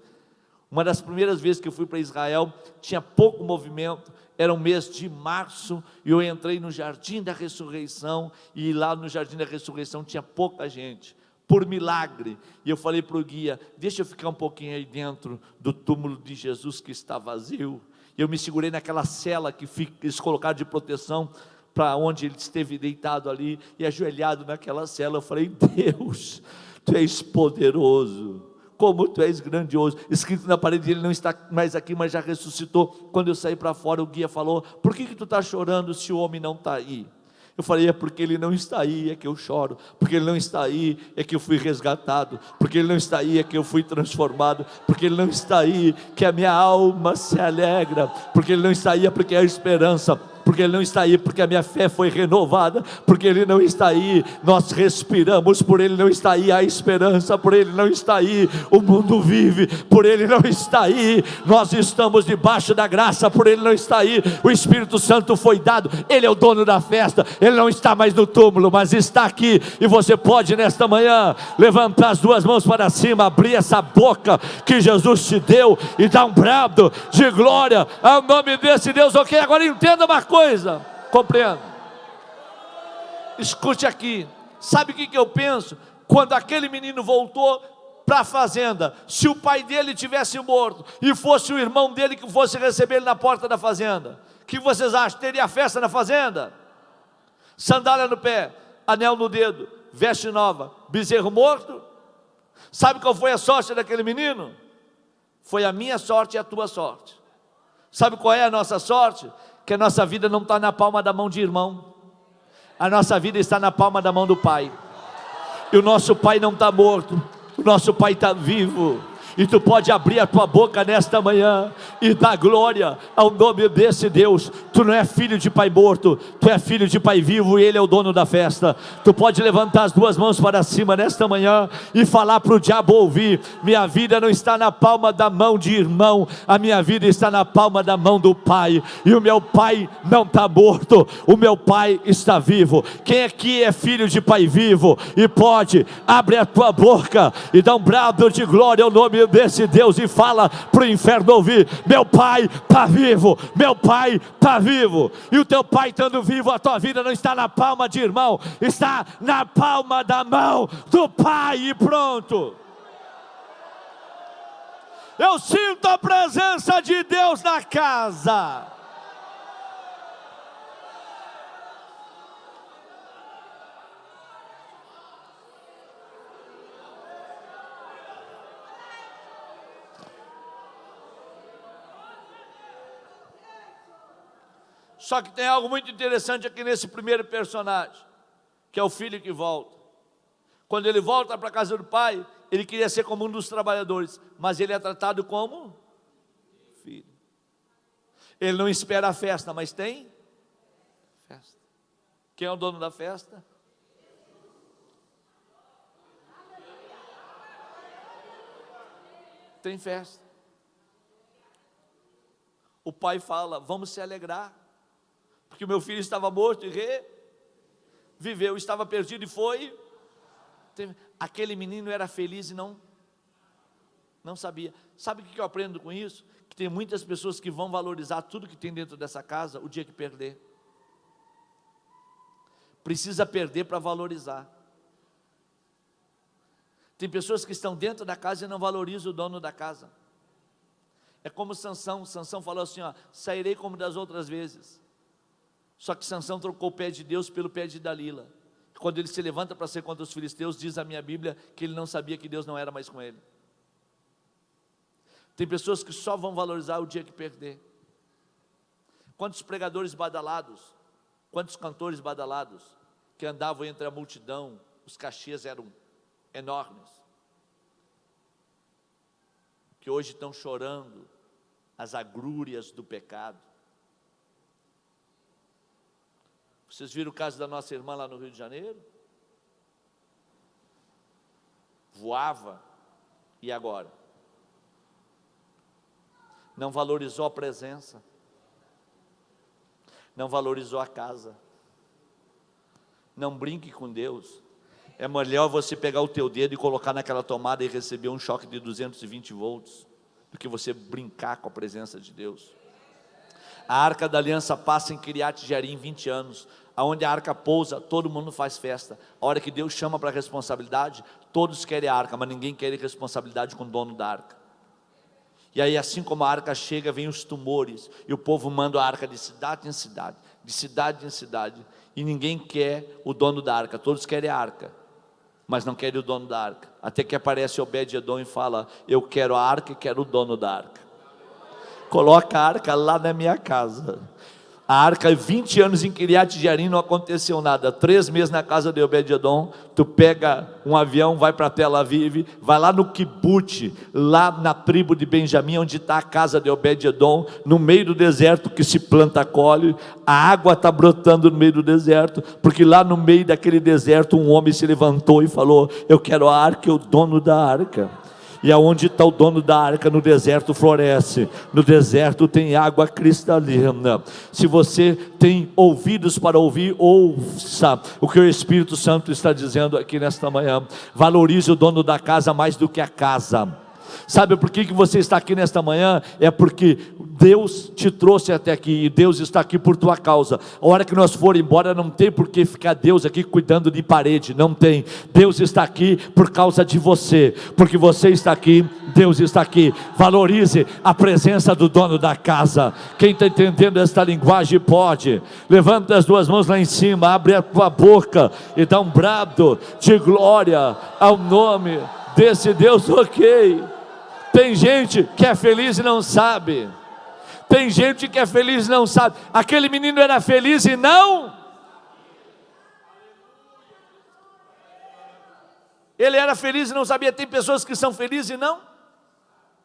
Uma das primeiras vezes que eu fui para Israel, tinha pouco movimento, era um mês de março, e eu entrei no Jardim da Ressurreição, e lá no Jardim da Ressurreição tinha pouca gente, por milagre. E eu falei para o guia: deixa eu ficar um pouquinho aí dentro do túmulo de Jesus que está vazio. E eu me segurei naquela cela que eles colocaram de proteção, para onde ele esteve deitado ali, e ajoelhado naquela cela. Eu falei: Deus, Tu és poderoso, como Tu és grandioso. Escrito na parede, Ele não está mais aqui, mas já ressuscitou. Quando eu saí para fora, o guia falou: por que Tu está chorando se o homem não está aí? Eu falei: é porque ele não está aí, é que eu choro. Porque ele não está aí, é que eu fui resgatado. Porque ele não está aí, é que eu fui transformado. Porque ele não está aí, que a minha alma se alegra. Porque ele não está aí, é porque há esperança. Porque ele não está aí, porque a minha fé foi renovada. Porque ele não está aí, nós respiramos. Por ele não está aí, há esperança. Por ele não está aí, o mundo vive. Por ele não está aí, nós estamos debaixo da graça. Por ele não está aí, o Espírito Santo foi dado. Ele é o dono da festa. Ele não está mais no túmulo, mas está aqui. E você pode nesta manhã levantar as duas mãos para cima, abrir essa boca que Jesus te deu e dar um brado de glória ao nome desse Deus. Ok, agora entenda uma coisa, compreenda, escute aqui. Sabe o que eu penso? Quando aquele menino voltou para a fazenda, se o pai dele tivesse morto e fosse o irmão dele que fosse receber ele na porta da fazenda, o que vocês acham? Teria festa na fazenda? Sandália no pé, anel no dedo, veste nova, bezerro morto? Sabe qual foi a sorte daquele menino? Foi a minha sorte e a tua sorte. Sabe qual é a nossa sorte? Que a nossa vida não está na palma da mão de irmão, a nossa vida está na palma da mão do Pai. E o nosso Pai não está morto, o nosso Pai está vivo. E tu pode abrir a tua boca nesta manhã e dar glória ao nome desse Deus. Tu não é filho de pai morto, tu é filho de pai vivo, e Ele é o dono da festa. Tu pode levantar as duas mãos para cima nesta manhã e falar para o diabo ouvir: minha vida não está na palma da mão de irmão, a minha vida está na palma da mão do Pai. E o meu Pai não está morto, o meu Pai está vivo. Quem aqui é filho de pai vivo e pode, abre a tua boca e dá um brado de glória ao nome desse Deus e fala para o inferno ouvir: meu Pai está vivo, meu Pai está vivo. E o teu Pai estando vivo, a tua vida não está na palma de irmão, está na palma da mão do Pai. E pronto. Eu sinto a presença de Deus na casa. Só que tem algo muito interessante aqui nesse primeiro personagem, que é o filho que volta. Quando ele volta para a casa do pai, ele queria ser como um dos trabalhadores, mas ele é tratado como filho. Ele não espera a festa, mas tem festa. Quem é o dono da festa? Tem festa. O pai fala: vamos se alegrar, porque o meu filho estava morto e reviveu, estava perdido e foi. Aquele menino era feliz e não sabia. Sabe o que eu aprendo com isso? Que tem muitas pessoas que vão valorizar tudo que tem dentro dessa casa o dia que perder. Precisa perder para valorizar. Tem pessoas que estão dentro da casa e não valorizam o dono da casa. É como Sansão falou assim, sairei como das outras vezes. Só que Sansão trocou o pé de Deus pelo pé de Dalila. Quando ele se levanta para ser contra os filisteus, diz a minha Bíblia que ele não sabia que Deus não era mais com ele. Tem pessoas que só vão valorizar o dia que perder. Quantos pregadores badalados, quantos cantores badalados, que andavam entre a multidão, os cachês eram enormes, que hoje estão chorando as agrúrias do pecado. Vocês viram o caso da nossa irmã lá no Rio de Janeiro? Voava, e agora? Não valorizou a presença, não valorizou a casa. Não brinque com Deus. É melhor você pegar o teu dedo e colocar naquela tomada e receber um choque de 220 volts, do que você brincar com a presença de Deus. A Arca da Aliança passa em Kiriat Jearim 20 anos. Aonde a arca pousa, todo mundo faz festa. A hora que Deus chama para a responsabilidade, todos querem a arca, mas ninguém quer responsabilidade com o dono da arca. E aí, assim como a arca chega, vem os tumores, e o povo manda a arca de cidade em cidade, de cidade em cidade, e ninguém quer o dono da arca. Todos querem a arca, mas não querem o dono da arca. Até que aparece Obed-edom e fala: eu quero a arca e quero o dono da arca. Coloca a arca lá na minha casa. A arca, 20 anos em Kiriat Jearim, não aconteceu nada. 3 meses na casa de Obed-edom, tu pega um avião, vai para Tel Aviv, vai lá no Kibute, lá na tribo de Benjamim, onde está a casa de Obed-edom, no meio do deserto que se planta colhe, a água está brotando no meio do deserto, porque lá no meio daquele deserto, um homem se levantou e falou: eu quero a arca e o dono da arca. E aonde está o dono da arca? No deserto floresce, no deserto tem água cristalina. Se você tem ouvidos para ouvir, ouça o que o Espírito Santo está dizendo aqui nesta manhã. Valorize o dono da casa mais do que a casa. Sabe por que você está aqui nesta manhã? É porque Deus te trouxe até aqui, e Deus está aqui por tua causa. A hora que nós for embora, não tem por que ficar Deus aqui cuidando de parede, não tem. Deus está aqui por causa de você, porque você está aqui, Deus está aqui. Valorize a presença do dono da casa. Quem está entendendo esta linguagem pode, levanta as duas mãos lá em cima, abre a tua boca e dá um brado de glória ao nome desse Deus. Ok. Tem gente que é feliz e não sabe. Tem gente que é feliz e não sabe. Aquele menino era feliz e não. Ele era feliz e não sabia. Tem pessoas que são felizes e não.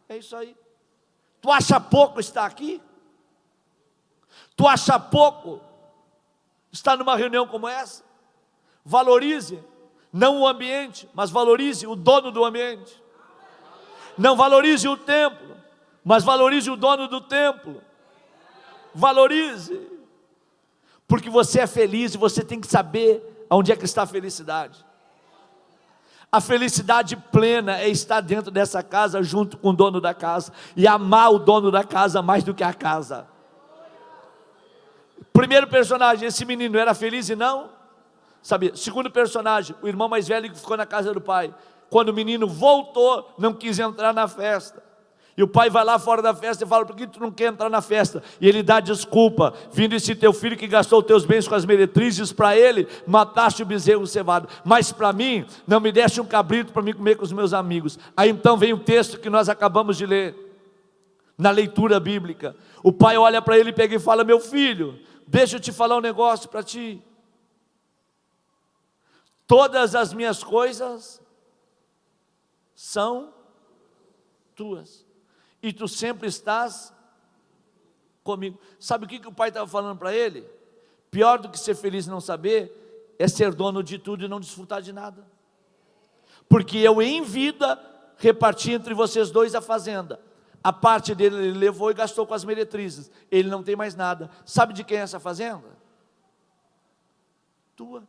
É isso aí. Tu acha pouco estar aqui? Tu acha pouco estar numa reunião como essa? Valorize, não o ambiente, mas valorize o dono do ambiente. Não valorize o templo, mas valorize o dono do templo. Valorize, porque você é feliz e você tem que saber onde é que está a felicidade. A felicidade plena é estar dentro dessa casa junto com o dono da casa e amar o dono da casa mais do que a casa. Primeiro personagem, esse menino era feliz e não sabia. Segundo personagem, o irmão mais velho que ficou na casa do pai. Quando o menino voltou, não quis entrar na festa. E o pai vai lá fora da festa e fala: por que tu não quer entrar na festa? E ele dá desculpa: vindo esse teu filho que gastou teus bens com as meretrizes, para ele mataste o bezerro cevado, mas para mim não me deste um cabrito para mim comer com os meus amigos. Aí então vem o texto que nós acabamos de ler, na leitura bíblica. O pai olha para ele, pega e fala: meu filho, deixa eu te falar um negócio para ti. Todas as minhas coisas são tuas, e tu sempre estás comigo. Sabe o que o pai estava falando para ele? Pior do que ser feliz e não saber, é ser dono de tudo e não desfrutar de nada. Porque eu em vida reparti entre vocês dois a fazenda, A parte dele ele levou e gastou com as meretrizes. Ele não tem mais nada. Sabe de quem é essa fazenda? Tua.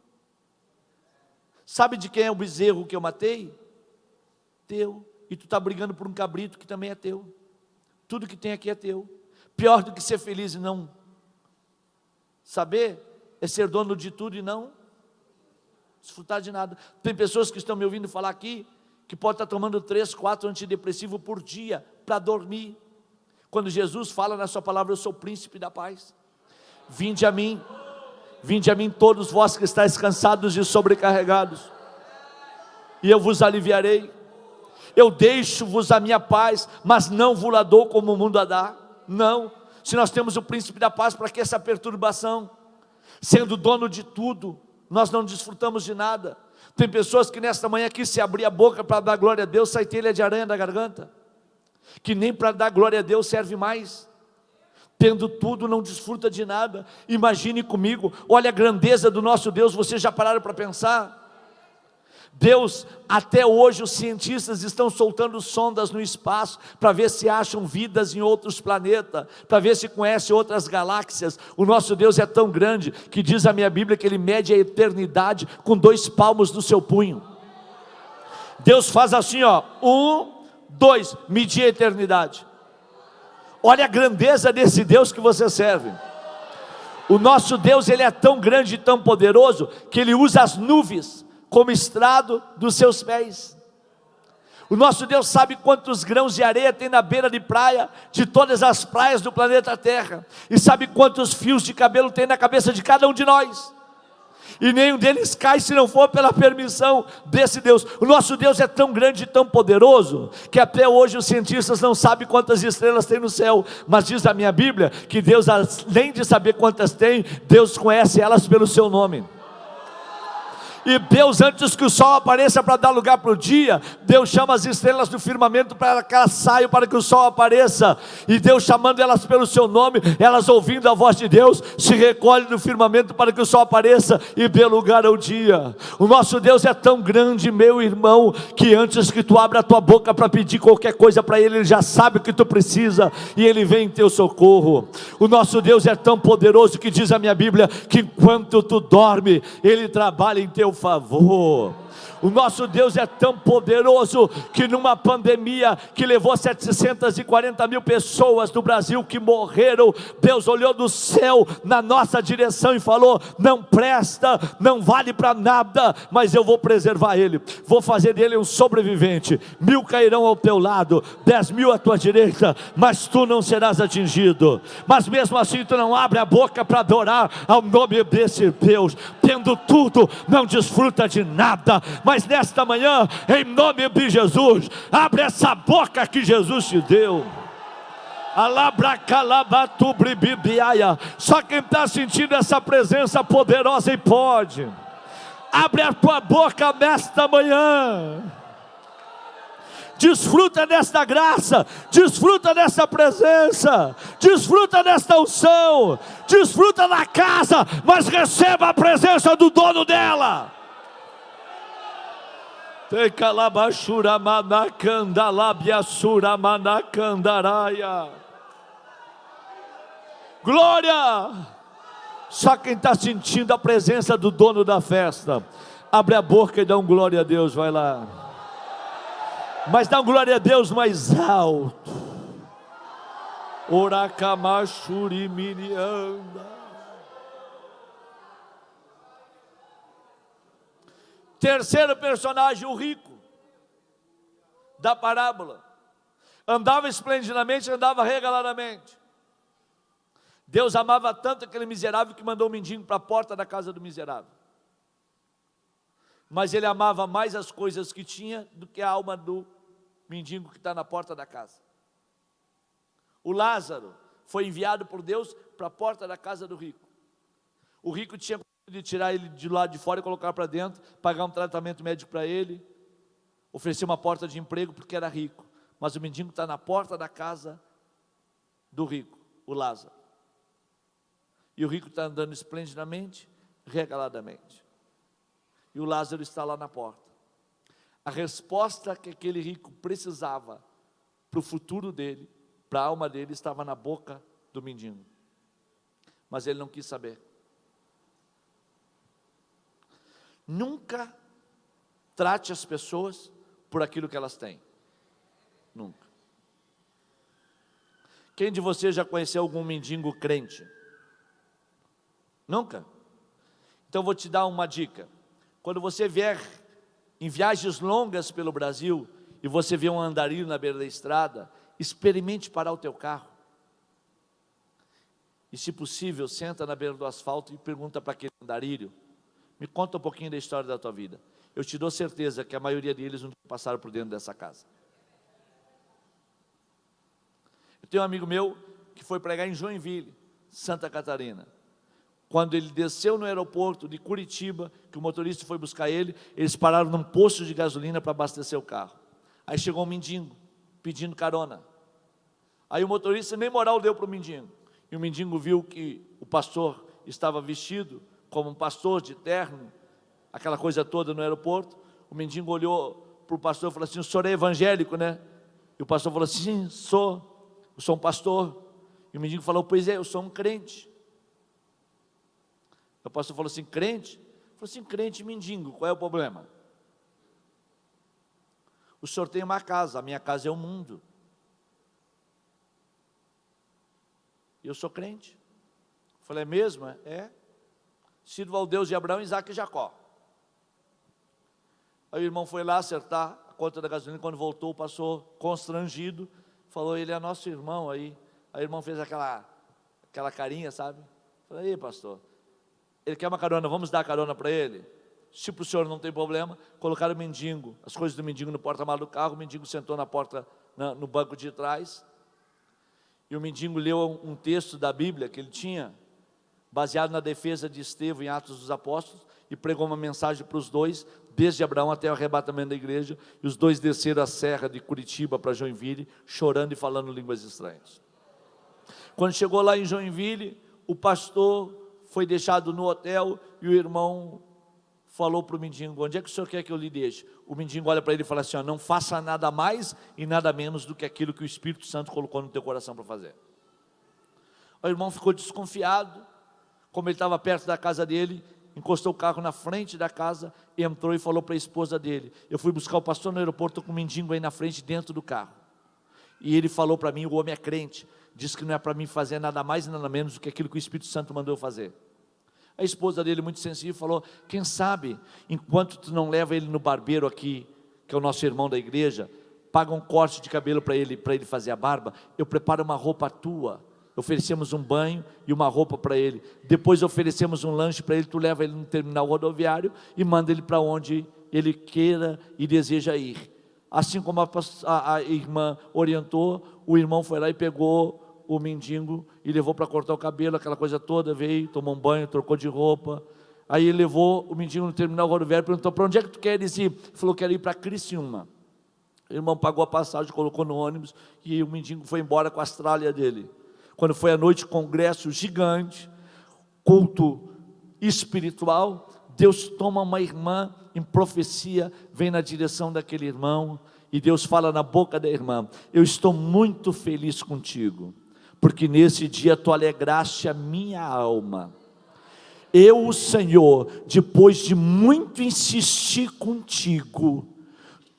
Sabe de quem é o bezerro que eu matei? Teu. E tu está brigando por um cabrito que também é teu. Tudo que tem aqui é teu. Pior do que ser feliz e não saber, é ser dono de tudo e não desfrutar de nada. Tem pessoas que estão me ouvindo falar aqui, que pode estar tomando 3, 4 antidepressivos por dia, para dormir, quando Jesus fala na sua palavra: eu sou o príncipe da paz. Vinde a mim todos vós que estáis cansados e sobrecarregados, e eu vos aliviarei. Eu deixo-vos a minha paz, mas não vos la dou como o mundo a dá. Não, se nós temos o príncipe da paz, para que essa perturbação? Sendo dono de tudo, nós não desfrutamos de nada. Tem pessoas que nesta manhã aqui, se abrir a boca para dar glória a Deus, sai telha de aranha da garganta, que nem para dar glória a Deus serve mais. Tendo tudo, não desfruta de nada. Imagine comigo, olha a grandeza do nosso Deus. Vocês já pararam para pensar? Deus, até hoje os cientistas estão soltando sondas no espaço, para ver se acham vidas em outros planetas, para ver se conhecem outras galáxias. O nosso Deus é tão grande, que diz a minha Bíblia, que Ele mede a eternidade com 2 palmos do seu punho. Deus faz assim, ó, 1, 2, medir a eternidade. Olha a grandeza desse Deus que você serve. O nosso Deus, Ele é tão grande e tão poderoso, que Ele usa as nuvens como estrado dos seus pés. O nosso Deus sabe quantos grãos de areia tem na beira de praia, de todas as praias do planeta Terra, e sabe quantos fios de cabelo tem na cabeça de cada um de nós, e nenhum deles cai se não for pela permissão desse Deus. O nosso Deus é tão grande e tão poderoso, que até hoje os cientistas não sabem quantas estrelas tem no céu, mas diz a minha Bíblia, que Deus, além de saber quantas tem, Deus conhece elas pelo seu nome. E Deus, antes que o sol apareça para dar lugar para o dia, Deus chama as estrelas do firmamento para que elas saiam, para que o sol apareça. E Deus chamando elas pelo seu nome, elas ouvindo a voz de Deus, se recolhem do firmamento para que o sol apareça e dê lugar ao dia. O nosso Deus é tão grande, meu irmão, que antes que tu abra a tua boca para pedir qualquer coisa para Ele, Ele já sabe o que tu precisa, e Ele vem em teu socorro. O nosso Deus é tão poderoso, que diz a minha Bíblia, que enquanto tu dorme, Ele trabalha em teu favor. O nosso Deus é tão poderoso, que numa pandemia que levou 740 mil pessoas no Brasil que morreram, Deus olhou do céu na nossa direção e falou: não presta, não vale para nada, mas eu vou preservar ele, vou fazer dele um sobrevivente. 1000 cairão ao teu lado, 10.000 à tua direita, mas tu não serás atingido. Mas mesmo assim tu não abre a boca para adorar ao nome desse Deus. Tendo tudo, não desfruta de nada. Mas nesta manhã, em nome de Jesus, abre essa boca que Jesus te deu. Só quem está sentindo essa presença poderosa e pode. Abre a tua boca nesta manhã. Desfruta desta graça, desfruta desta presença, desfruta desta unção, desfruta da casa, mas receba a presença do dono dela. Glória! Só quem está sentindo a presença do dono da festa, abre a boca e dá um glória a Deus, vai lá. Mas dá um glória a Deus mais alto. Orakamashurimianda. Terceiro personagem, o rico da parábola. Andava esplendidamente, andava regaladamente. Deus amava tanto aquele miserável que mandou um mendigo para a porta da casa do miserável. Mas Ele amava mais as coisas que tinha do que a alma do mendigo que está na porta da casa. O Lázaro foi enviado por Deus para a porta da casa do rico. O rico tinha de tirar ele de lado de fora e colocar para dentro, pagar um tratamento médico para ele, oferecer uma porta de emprego porque era rico. Mas o mendigo está na porta da casa do rico, o Lázaro. E o rico está andando esplendidamente, regaladamente. E o Lázaro está lá na porta. A resposta que aquele rico precisava para o futuro dele para a alma dele estava na boca do mendigo. Mas ele não quis saber. Nunca trate as pessoas por aquilo que elas têm. Nunca. Quem de vocês já conheceu algum mendigo crente? Nunca? Então vou te dar uma dica. Quando você vier em viagens longas pelo Brasil e você vê um andarilho na beira da estrada, experimente parar o teu carro. E se possível, senta na beira do asfalto e pergunta para aquele andarilho: me conta um pouquinho da história da tua vida. Eu te dou certeza que a maioria deles não passaram por dentro dessa casa. Eu tenho um amigo meu que foi pregar em Joinville, Santa Catarina. Quando ele desceu no aeroporto de Curitiba, que o motorista foi buscar ele, eles pararam num posto de gasolina para abastecer o carro. Aí chegou um mendigo, pedindo carona. Aí o motorista nem moral deu para o mendigo. E o mendigo viu que o pastor estava vestido como um pastor de terno, aquela coisa toda no aeroporto. O mendigo olhou para o pastor e falou assim: o senhor é evangélico, né? E o pastor falou assim: sim, sou, eu sou um pastor. E o mendigo falou: pois é, eu sou um crente. O pastor falou assim: crente? Ele falou assim: crente e mendigo, qual é o problema? O senhor tem uma casa, a minha casa é o mundo. Eu sou crente. Eu falei: é mesmo? É. Sirvo ao Deus de Abraão, Isaque e Jacó. Aí o irmão foi lá acertar a conta da gasolina. Quando voltou, passou constrangido, falou: ele é nosso irmão aí. Aí o irmão fez aquela carinha, sabe? Falei: aí, pastor, ele quer uma carona, vamos dar carona para ele? Se para o senhor não tem problema. Colocaram o mendigo, as coisas do mendigo no porta-malas do carro. O mendigo sentou na porta, no banco de trás. E o mendigo leu um texto da Bíblia que ele tinha, baseado na defesa de Estevão em Atos dos Apóstolos, e pregou uma mensagem para os dois, desde Abraão até o arrebatamento da igreja. E os dois desceram a serra de Curitiba para Joinville, chorando e falando línguas estranhas. Quando chegou lá em Joinville, o pastor foi deixado no hotel, e o irmão falou para o mendigo: onde é que o senhor quer que eu lhe deixe? O mendigo olha para ele e fala assim: ó, não faça nada mais e nada menos do que aquilo que o Espírito Santo colocou no teu coração para fazer. O irmão ficou desconfiado. Como ele estava perto da casa dele, encostou o carro na frente da casa, entrou e falou para a esposa dele: eu fui buscar o pastor no aeroporto, estou com um mendigo aí na frente, dentro do carro. E ele falou para mim: o homem é crente, diz que não é para mim fazer nada mais e nada menos do que aquilo que o Espírito Santo mandou eu fazer. A esposa dele, muito sensível, falou: quem sabe, enquanto tu não leva ele no barbeiro aqui, que é o nosso irmão da igreja, paga um corte de cabelo para ele fazer a barba, eu preparo uma roupa tua. Oferecemos um banho e uma roupa para ele. Depois oferecemos um lanche para ele, tu leva ele no terminal rodoviário e manda ele para onde ele queira e deseja ir. Assim como a irmã orientou, o irmão foi lá e pegou o mendigo e levou para cortar o cabelo, aquela coisa toda, veio, tomou um banho, trocou de roupa. Aí ele levou o mendigo no terminal rodoviário, perguntou: para onde é que tu queres ir? Ele falou: quero ir para Criciúma. O irmão pagou a passagem, colocou no ônibus, e o mendigo foi embora com a tralha dele. Quando foi à noite, congresso gigante, culto espiritual, Deus toma uma irmã em profecia, vem na direção daquele irmão, e Deus fala na boca da irmã: eu estou muito feliz contigo, porque nesse dia tu alegraste a minha alma. Eu, o Senhor, depois de muito insistir contigo,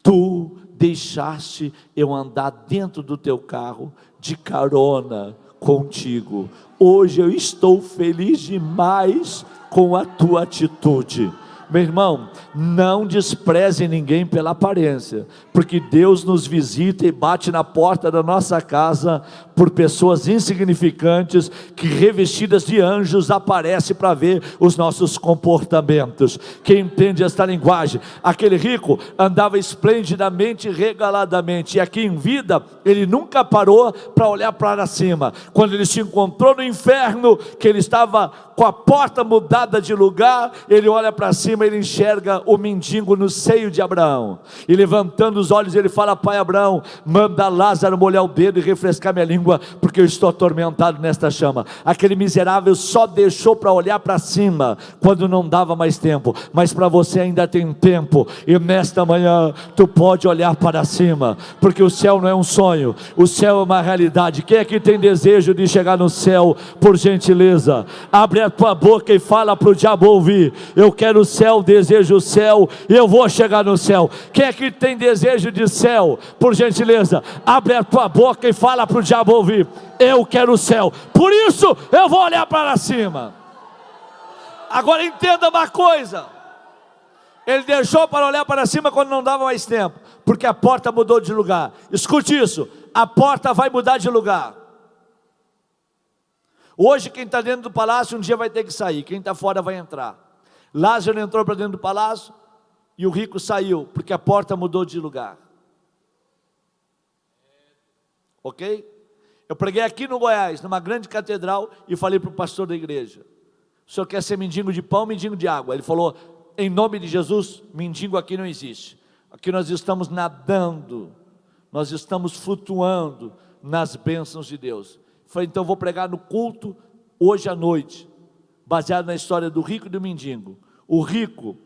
tu deixaste eu andar dentro do teu carro, de carona contigo. Hoje eu estou feliz demais com a tua atitude. Meu irmão, não despreze ninguém pela aparência, porque Deus nos visita e bate na porta da nossa casa por pessoas insignificantes que, revestidas de anjos, aparecem para ver os nossos comportamentos. Quem entende esta linguagem? Aquele rico andava esplendidamente, regaladamente, e aqui em vida ele nunca parou para olhar para cima. Quando ele se encontrou no inferno, que ele estava com a porta mudada de lugar, ele olha para cima cima, ele enxerga o mendigo no seio de Abraão, e levantando os olhos, ele fala: pai Abraão, manda Lázaro molhar o dedo e refrescar minha língua, porque eu estou atormentado nesta chama. Aquele miserável só deixou para olhar para cima, quando não dava mais tempo, mas para você ainda tem tempo, e nesta manhã, tu pode olhar para cima, porque o céu não é um sonho, o céu é uma realidade. Quem aqui tem desejo de chegar no céu, por gentileza, abre a tua boca e fala para o diabo ouvir: eu quero o céu, desejo o céu, e eu vou chegar no céu. Quem aqui tem desejo de céu, por gentileza, abre a tua boca e fala para o diabo ouvir: eu quero o céu, por isso eu vou olhar para cima. Agora entenda uma coisa: ele deixou para olhar para cima quando não dava mais tempo, porque a porta mudou de lugar. Escute isso: a porta vai mudar de lugar. Hoje quem está dentro do palácio um dia vai ter que sair, quem está fora vai entrar. Lázaro entrou para dentro do palácio e o rico saiu, porque a porta mudou de lugar. Ok? Eu preguei aqui no Goiás, numa grande catedral, e falei para o pastor da igreja: o senhor quer ser mendigo de pão, mendigo de água? Ele falou: em nome de Jesus, mendigo aqui não existe. Aqui nós estamos nadando, nós estamos flutuando nas bênçãos de Deus. Eu falei: então eu vou pregar no culto hoje à noite, baseado na história do rico e do mendigo. O rico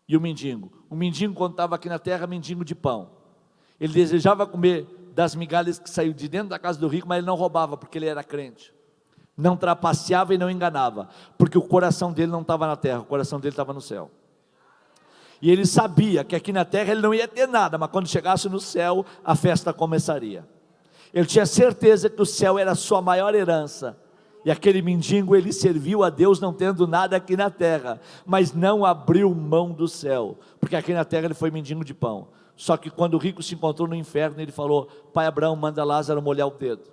e o mendigo. O mendigo, quando estava aqui na terra, mendigo de pão. Ele desejava comer das migalhas que saiu de dentro da casa do rico, mas ele não roubava, porque ele era crente. Não trapaceava e não enganava, porque o coração dele não estava na terra, o coração dele estava no céu. E ele sabia que aqui na terra ele não ia ter nada, mas quando chegasse no céu, a festa começaria. Ele tinha certeza que o céu era a sua maior herança. E aquele mendigo, ele serviu a Deus não tendo nada aqui na terra, mas não abriu mão do céu, porque aqui na terra ele foi mendigo de pão. Só que quando o rico se encontrou no inferno, ele falou: pai Abraão, manda Lázaro molhar o dedo,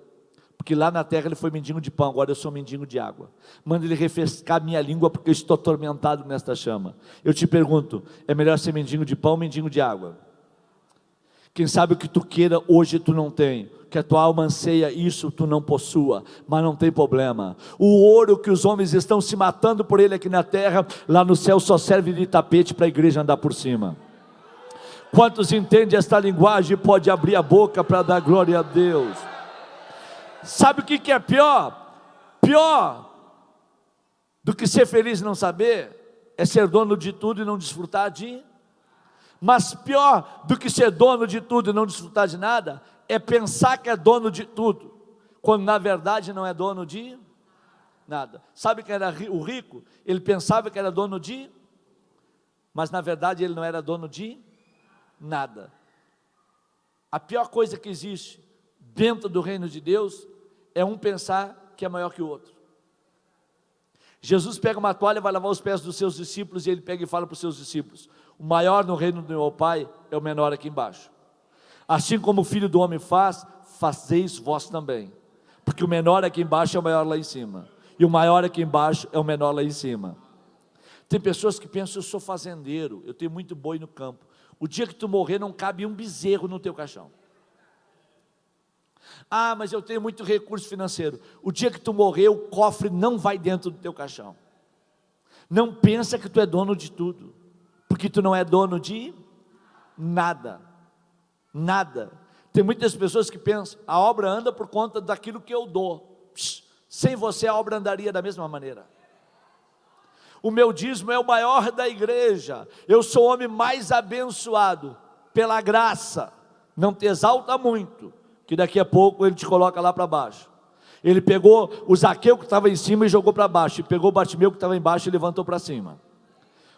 porque lá na terra ele foi mendigo de pão, agora eu sou mendigo de água. Manda ele refrescar minha língua, porque eu estou atormentado nesta chama. Eu te pergunto: é melhor ser mendigo de pão ou mendigo de água? Quem sabe o que tu queira hoje tu não tem, que a tua alma anseia, isso tu não possua, mas não tem problema. O ouro que os homens estão se matando por ele aqui na terra, lá no céu só serve de tapete para a igreja andar por cima. Quantos entendem esta linguagem? Pode abrir a boca para dar glória a Deus. Sabe o que é pior? Pior do que ser feliz e não saber, é ser dono de tudo e não desfrutar de. Mas pior do que ser dono de tudo e não desfrutar de nada, é pensar que é dono de tudo, quando na verdade não é dono de nada. Sabe quem era o rico? Ele pensava que era dono de, mas na verdade ele não era dono de nada. A pior coisa que existe dentro do reino de Deus é um pensar que é maior que o outro. Jesus pega uma toalha, vai lavar os pés dos seus discípulos, e ele pega e fala para os seus discípulos: o maior no reino do meu Pai é o menor aqui embaixo. Assim como o Filho do Homem faz, fazeis vós também, porque o menor aqui embaixo é o maior lá em cima, e o maior aqui embaixo é o menor lá em cima. Tem pessoas que pensam: eu sou fazendeiro, eu tenho muito boi no campo. O dia que tu morrer não cabe um bezerro no teu caixão. Ah, mas eu tenho muito recurso financeiro. O dia que tu morrer, o cofre não vai dentro do teu caixão. Não pensa que tu é dono de tudo, porque tu não é dono de nada. Nada. Tem muitas pessoas que pensam: a obra anda por conta daquilo que eu dou. Sem você a obra andaria da mesma maneira. O meu dízimo é o maior da igreja, eu sou o homem mais abençoado, pela graça. Não te exalta muito, que daqui a pouco ele te coloca lá para baixo. Ele pegou o Zaqueu que estava em cima e jogou para baixo, e pegou o Bartimeu que estava embaixo e levantou para cima,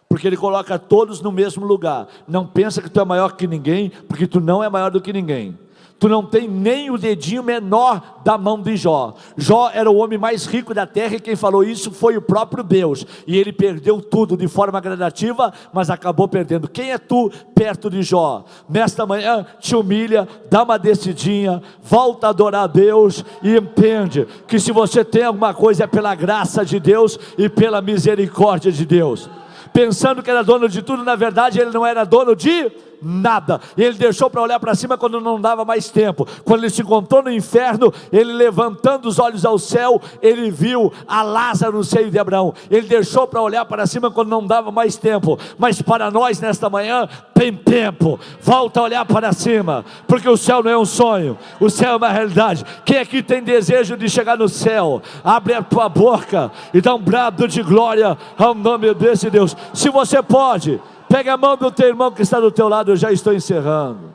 porque ele coloca todos no mesmo lugar. Não pensa que tu é maior que ninguém, porque tu não é maior do que ninguém. Tu não tem nem o dedinho menor da mão de Jó. Jó era o homem mais rico da terra, e quem falou isso foi o próprio Deus, e ele perdeu tudo de forma gradativa, mas acabou perdendo. Quem é tu perto de Jó? Nesta manhã te humilha, dá uma descidinha, volta a adorar a Deus, e entende que se você tem alguma coisa é pela graça de Deus e pela misericórdia de Deus. Pensando que era dono de tudo, na verdade ele não era dono de nada. Ele deixou para olhar para cima quando não dava mais tempo. Quando ele se encontrou no inferno, ele levantando os olhos ao céu, ele viu a Lázaro no seio de Abraão. Ele deixou para olhar para cima quando não dava mais tempo. Mas para nós nesta manhã tem tempo. Volta a olhar para cima, porque o céu não é um sonho, o céu é uma realidade. Quem aqui tem desejo de chegar no céu, abre a tua boca e dá um brado de glória ao nome desse Deus. Se você pode, pega a mão do teu irmão que está do teu lado. Eu já estou encerrando.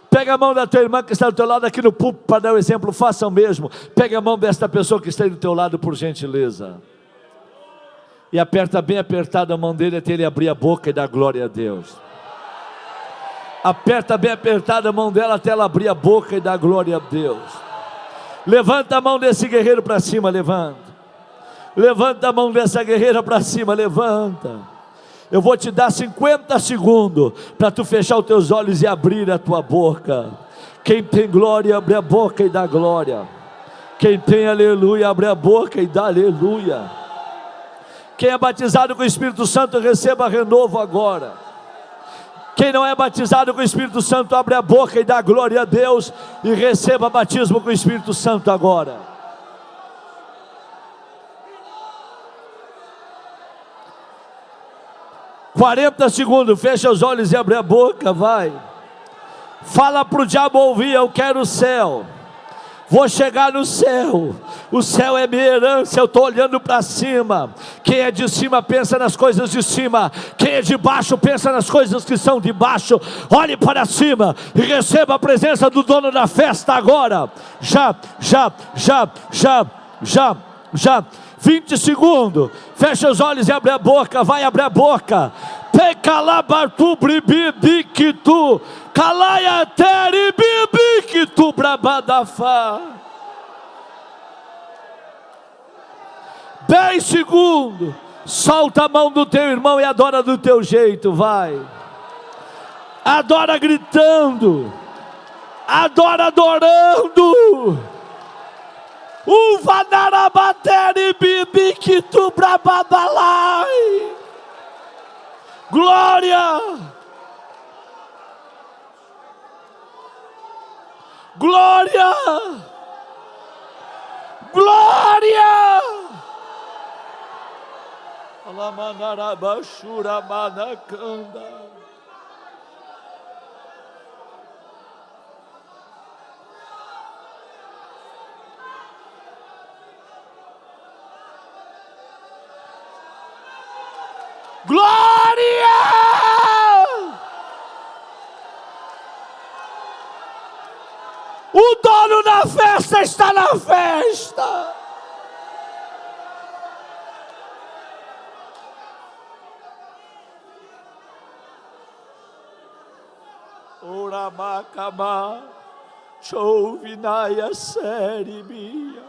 Pega a mão da tua irmã que está do teu lado aqui no púlpito para dar o exemplo, faça o mesmo. Pega a mão desta pessoa que está aí do teu lado, por gentileza, e aperta bem apertada a mão dele até ele abrir a boca e dar glória a Deus. Aperta bem apertada a mão dela até ela abrir a boca e dar glória a Deus. Levanta a mão desse guerreiro para cima, levanta. Levanta a mão dessa guerreira para cima, levanta. Eu vou te dar 50 segundos para tu fechar os teus olhos e abrir a tua boca. Quem tem glória, abre a boca e dá glória. Quem tem aleluia, abre a boca e dá aleluia. Quem é batizado com o Espírito Santo, receba renovo agora. Quem não é batizado com o Espírito Santo, abre a boca e dá glória a Deus e receba batismo com o Espírito Santo agora. $40 segundos, fecha os olhos e abre a boca, vai. Fala para o diabo ouvir: eu quero o céu. Vou chegar no céu, o céu é minha herança, eu estou olhando para cima. Quem é de cima pensa nas coisas de cima, quem é de baixo pensa nas coisas que são de baixo. Olhe para cima e receba a presença do dono da festa agora. Já. 20 segundos, fecha os olhos e abre a boca, vai abrir a boca. Pecalabatu bribibiquitu, calaiateri bibiquitu brabadafá. 10 segundos, solta a mão do teu irmão e adora do teu jeito, vai. Adora gritando, adora adorando. Uvanarabateri bibiquitu brabadalai. Glória! Glória! Glória! Alamanarabashura manakanda. Glória! O dono da festa está na festa. Orabacama, chovinaya seribia.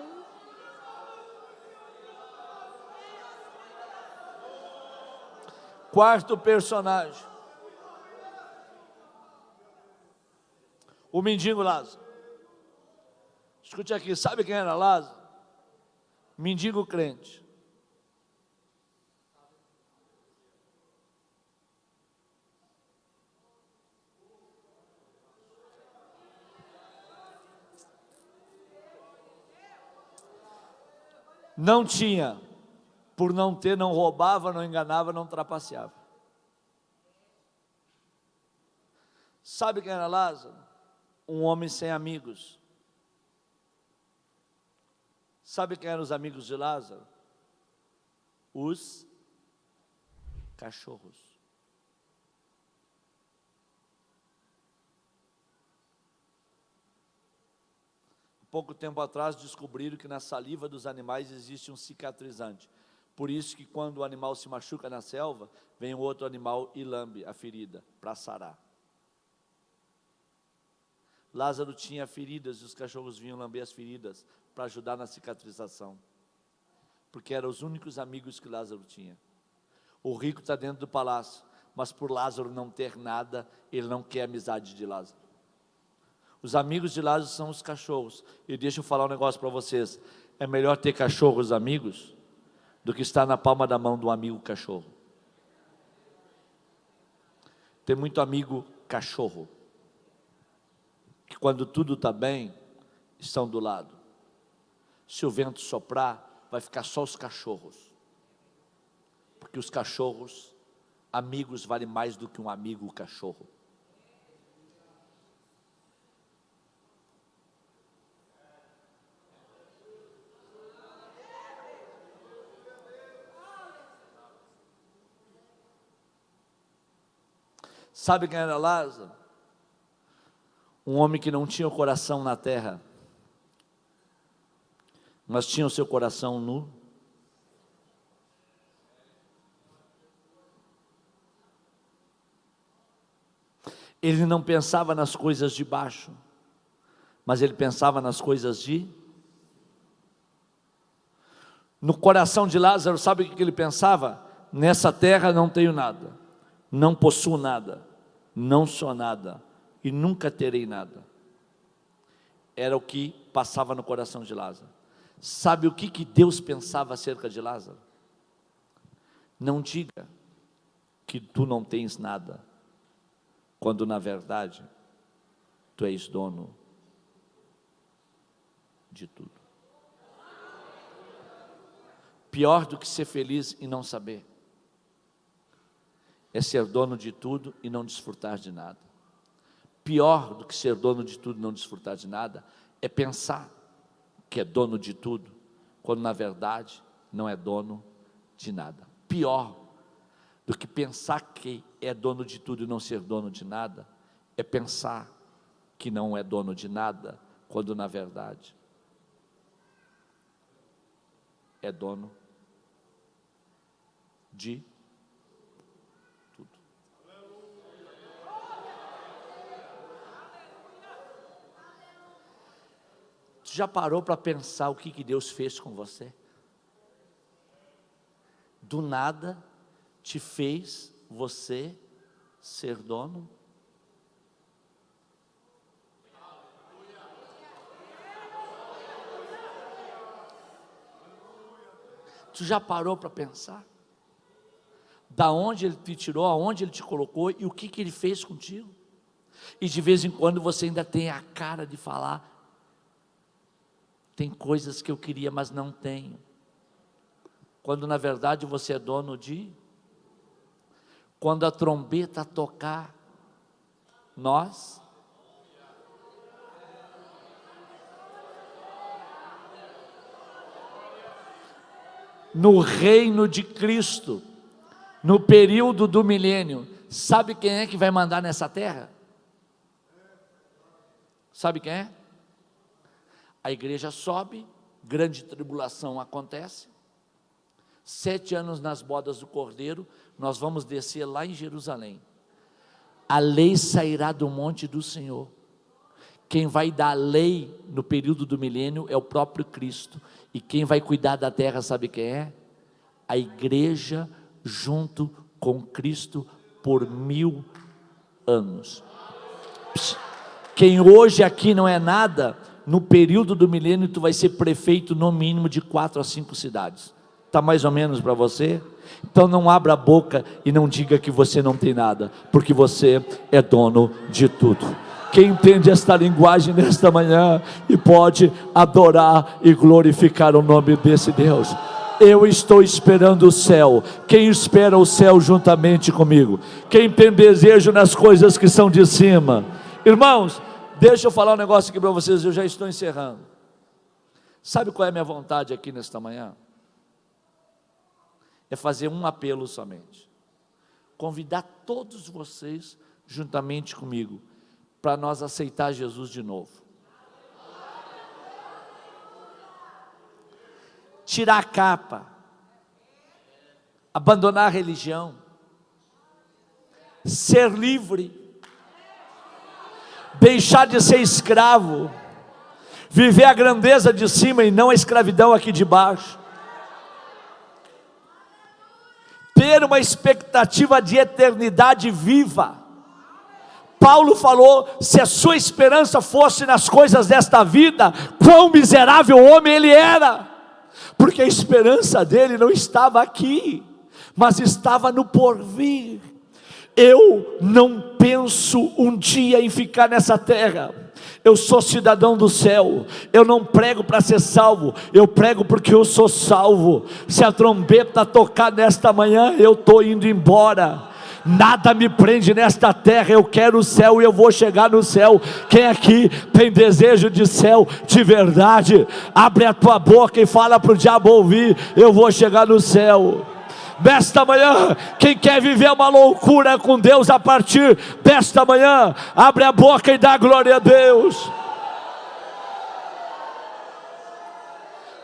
Quarto personagem, o mendigo Lázaro. Escute aqui, sabe quem era Lázaro? Mendigo crente. Não tinha. Por não ter, não roubava, não enganava, não trapaceava. Sabe quem era Lázaro? Um homem sem amigos. Sabe quem eram os amigos de Lázaro? Os cachorros. Pouco tempo atrás descobriram que na saliva dos animais existe um cicatrizante. Por isso que quando o animal se machuca na selva, vem um outro animal e lambe a ferida para sarar. Lázaro tinha feridas e os cachorros vinham lamber as feridas para ajudar na cicatrização. Porque eram os únicos amigos que Lázaro tinha. O rico está dentro do palácio, mas por Lázaro não ter nada, ele não quer a amizade de Lázaro. Os amigos de Lázaro são os cachorros. E deixa eu falar um negócio para vocês. É melhor ter cachorros amigos do que estar na palma da mão do amigo cachorro. Tem muito amigo cachorro, que quando tudo está bem, estão do lado. Se o vento soprar, vai ficar só os cachorros, porque os cachorros, amigos valem mais do que um amigo cachorro. Sabe quem era Lázaro? Um homem que não tinha o coração na terra, mas tinha o seu coração nu. Ele não pensava nas coisas de baixo, mas ele pensava nas coisas de... No coração de Lázaro, sabe o que ele pensava? Nessa terra não tenho nada, não possuo nada, não sou nada e nunca terei nada. Era o que passava no coração de Lázaro. Sabe o que Deus pensava acerca de Lázaro? Não diga que tu não tens nada, quando na verdade tu és dono de tudo. Pior do que ser feliz e não saber é ser dono de tudo e não desfrutar de nada. Pior do que ser dono de tudo e não desfrutar de nada é pensar que é dono de tudo, quando na verdade não é dono de nada. Pior do que pensar que é dono de tudo e não ser dono de nada é pensar que não é dono de nada, quando na verdade é dono de tudo. Tu já parou para pensar o que Deus fez com você? Do nada te fez você ser dono? Tu já parou para pensar? Da onde Ele te tirou, aonde Ele te colocou e o que Ele fez contigo? E de vez em quando você ainda tem a cara de falar: tem coisas que eu queria, mas não tenho. Quando na verdade você é dono de... Quando a trombeta tocar, nós... No reino de Cristo, no período do milênio, sabe quem é que vai mandar nessa terra? Sabe quem é? A igreja sobe, grande tribulação acontece, 7 anos nas bodas do Cordeiro, nós vamos descer lá em Jerusalém. A lei sairá do monte do Senhor. Quem vai dar a lei no período do milênio é o próprio Cristo. E quem vai cuidar da terra, sabe quem é? A igreja junto com Cristo por 1000 anos. Quem hoje aqui não é nada, no período do milênio tu vai ser prefeito no mínimo de 4 a 5 cidades. Está mais ou menos para você? Então não abra a boca e não diga que você não tem nada, porque você é dono de tudo. Quem entende esta linguagem nesta manhã e pode adorar e glorificar o nome desse Deus? Eu estou esperando o céu. Quem espera o céu juntamente comigo? Quem tem desejo nas coisas que são de cima? Irmãos, deixa eu falar um negócio aqui para vocês, eu já estou encerrando. Sabe qual é a minha vontade aqui nesta manhã? É fazer um apelo somente. Convidar todos vocês juntamente comigo para nós aceitar Jesus de novo. Tirar a capa, abandonar a religião, ser livre, deixar de ser escravo, viver a grandeza de cima e não a escravidão aqui de baixo, ter uma expectativa de eternidade viva. Paulo falou: se a sua esperança fosse nas coisas desta vida, quão miserável homem ele era, porque a esperança dele não estava aqui, mas estava no porvir. Eu não penso um dia em ficar nessa terra. Eu sou cidadão do céu. Eu não prego para ser salvo, eu prego porque eu sou salvo. Se a trombeta tocar nesta manhã, eu estou indo embora. Nada me prende nesta terra. Eu quero o céu e eu vou chegar no céu. Quem aqui tem desejo de céu de verdade? Abre a tua boca e fala para o diabo ouvir: eu vou chegar no céu. Desta manhã, quem quer viver uma loucura com Deus a partir desta manhã, abre a boca e dá glória a Deus.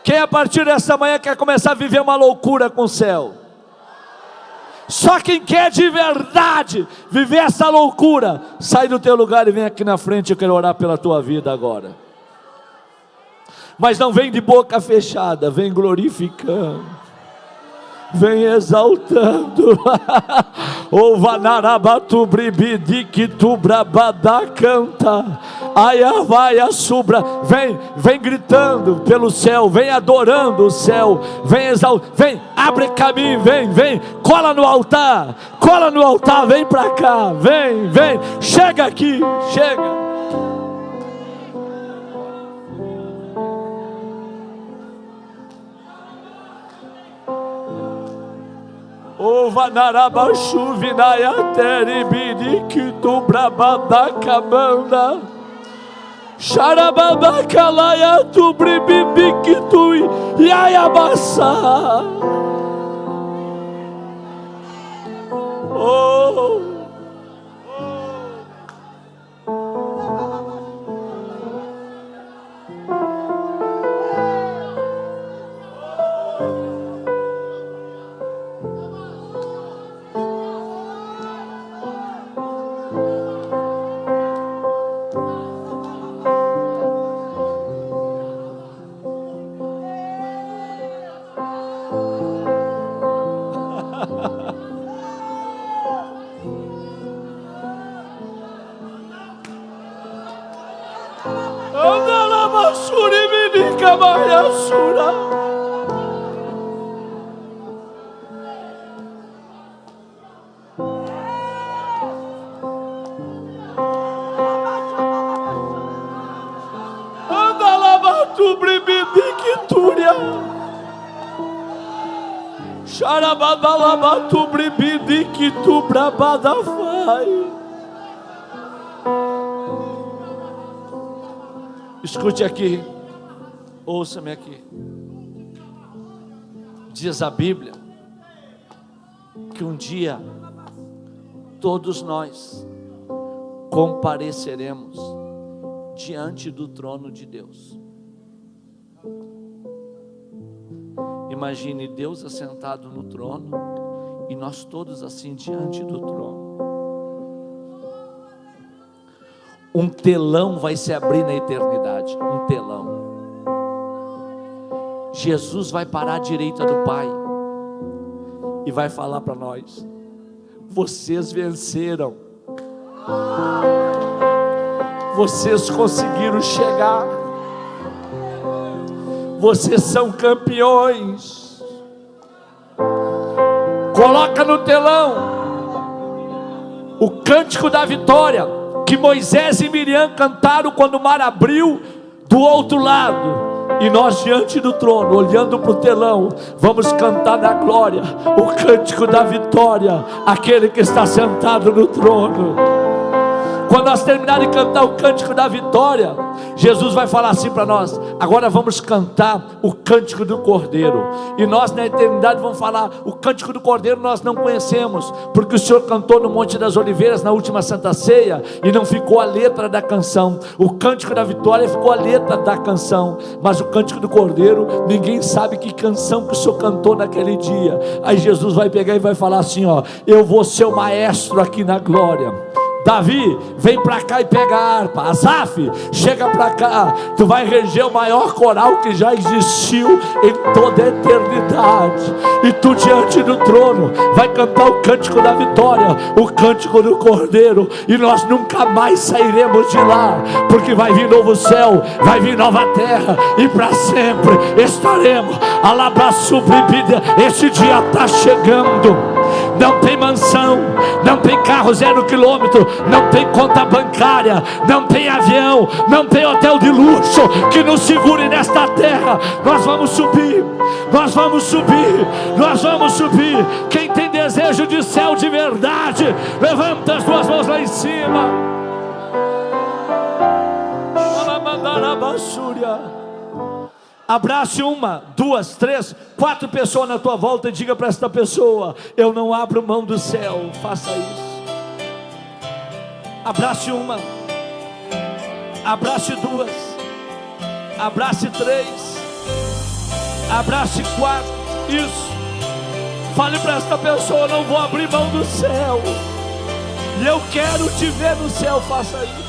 Quem a partir desta manhã quer começar a viver uma loucura com o céu? Só quem quer de verdade viver essa loucura, sai do teu lugar e vem aqui na frente. Eu quero orar pela tua vida agora. Mas não vem de boca fechada, vem glorificando, vem exaltando. O vanarabatu bribidi que tu brabada canta. Aia vai a subra. Vem gritando pelo céu, vem adorando o céu, vem exaltando, vem, abre caminho, vem, cola no altar, vem pra cá, vem, chega aqui, chega. O vanarabachu vinaya teribidi que tu brabada camanda. Xarababa calaya tu bribibi que tu iaiabassa. Oh. Xarabadalabatu bribidi que tu brabada vai. Escute aqui, ouça-me aqui. Diz a Bíblia que um dia todos nós compareceremos diante do trono de Deus. Imagine Deus assentado no trono e nós todos assim diante do trono. Um telão vai se abrir na eternidade, um telão. Jesus vai parar à direita do Pai e vai falar para nós: vocês venceram, vocês conseguiram chegar, vocês são campeões. Coloca no telão o cântico da vitória que Moisés e Miriam cantaram quando o mar abriu do outro lado. E nós diante do trono, olhando para o telão, vamos cantar na glória o cântico da vitória, aquele que está sentado no trono. Quando nós terminarmos de cantar o cântico da vitória, Jesus vai falar assim para nós: agora vamos cantar o cântico do Cordeiro. E nós na eternidade vamos falar: o cântico do Cordeiro nós não conhecemos, porque o Senhor cantou no Monte das Oliveiras na última Santa Ceia, e não ficou a letra da canção. O cântico da vitória ficou a letra da canção, mas o cântico do Cordeiro, ninguém sabe que canção que o Senhor cantou naquele dia. Aí Jesus vai pegar e vai falar assim: ó, eu vou ser o maestro aqui na glória. Davi, vem para cá e pega a harpa. Asaf, chega para cá. Tu vai reger o maior coral que já existiu em toda a eternidade. E tu diante do trono vai cantar o cântico da vitória, o cântico do Cordeiro. E nós nunca mais sairemos de lá, porque vai vir novo céu, vai vir nova terra, e para sempre estaremos. Alabraço, bebida. Esse dia está chegando. não tem mansão, não tem carro 0 quilômetro, não tem conta bancária, não tem avião, não tem hotel de luxo que nos segure nesta terra. Nós vamos subir, nós vamos subir, nós vamos subir. Quem tem desejo de céu de verdade, levanta as duas mãos lá em cima. Abrace 1, 2, 3, 4 pessoas na tua volta e diga para esta pessoa: eu não abro mão do céu. Faça isso. Abrace 1, abrace 2, abrace 3, abrace 4. Isso. Fale para esta pessoa: eu não vou abrir mão do céu, e eu quero te ver no céu. Faça isso.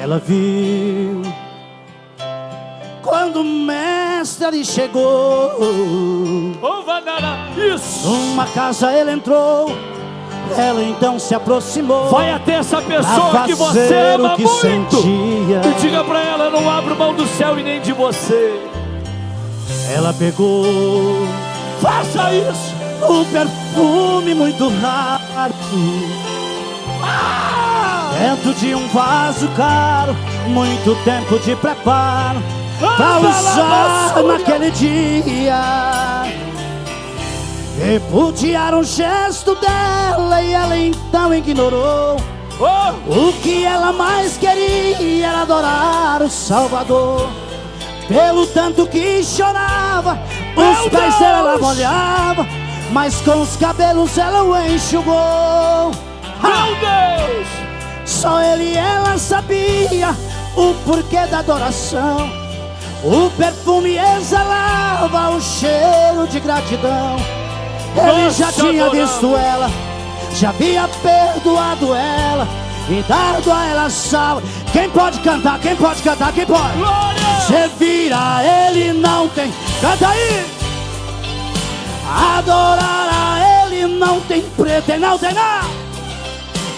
Ela viu quando o mestre ali chegou. Isso. Numa casa ele entrou, ela então se aproximou. Vai até essa pessoa que você ama muito sentia, e diga para ela: eu não abro mão do céu e nem de você. Ela pegou, faça isso, um perfume muito raro, dentro de um vaso caro, muito tempo de preparo pra usar naquele dia. Repudiaram o gesto dela e ela então ignorou. O que ela mais queria era adorar o Salvador. Pelo tanto que chorava, os pés dela ela molhava, mas com os cabelos ela o enxugou. Meu Deus! Só ele e ela sabia o porquê da adoração. O perfume exalava o cheiro de gratidão. Ele já tinha visto ela, já havia perdoado ela e dado a ela salva. Quem pode cantar? Quem pode cantar? Quem pode? Você vira, ele não tem. Canta aí! Adorar a ele não tem preço, não tem não.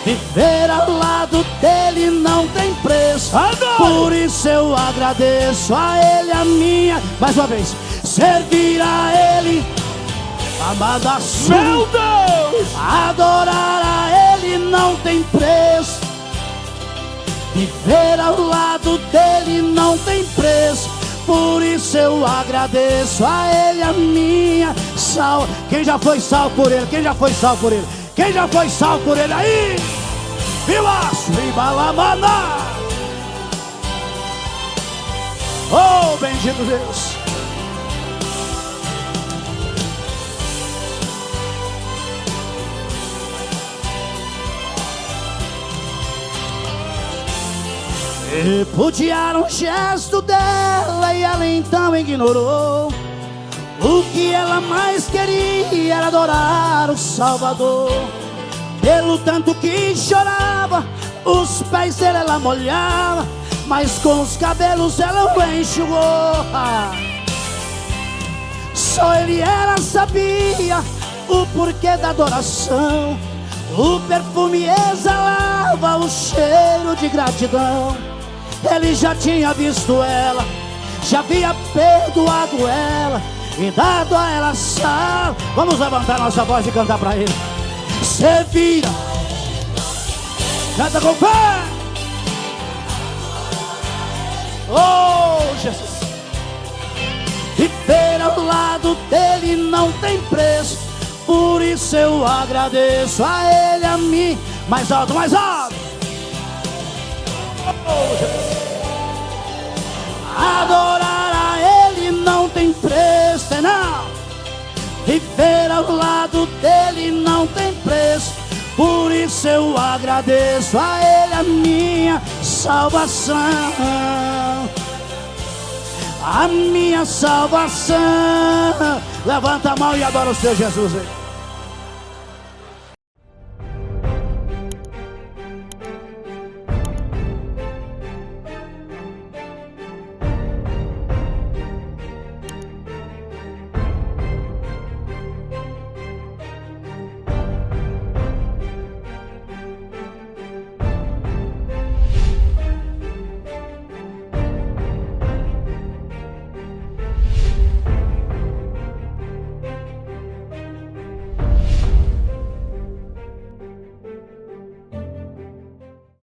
Viver ao lado dele não tem preço. Por isso eu agradeço a ele, a minha. Mais uma vez. Servir a ele, amada sua. Meu Deus! Adorar a ele não tem preço. Viver ao lado dele não tem preço. Por isso eu agradeço a ele, a minha salva. Quem já foi salvo por ele? Quem já foi salvo por ele? Quem já foi salvo por ele aí? Vilaço e Balamana. Oh, bendito Deus. Repudiaram o gesto dela e ela então ignorou. O que ela mais queria era adorar o Salvador. Pelo tanto que chorava, os pés dela ela molhava, mas com os cabelos ela o enxugou. Só ele e ela sabia o porquê da adoração. O perfume exalava o cheiro de gratidão. Ele já tinha visto ela, já havia perdoado ela e dado a ela sal. Vamos levantar nossa voz e cantar para ele. Cê vira, canta com fé. Oh, Jesus. Viver ao lado dele não tem preço. Por isso eu agradeço a ele, a mim. Mais alto, mais alto. Oh, Jesus. Adorar a ele não tem preço, não. Viver ao lado dele não tem preço. Por isso eu agradeço a ele, a minha salvação. A minha salvação. Levanta a mão e adora o seu Jesus aí.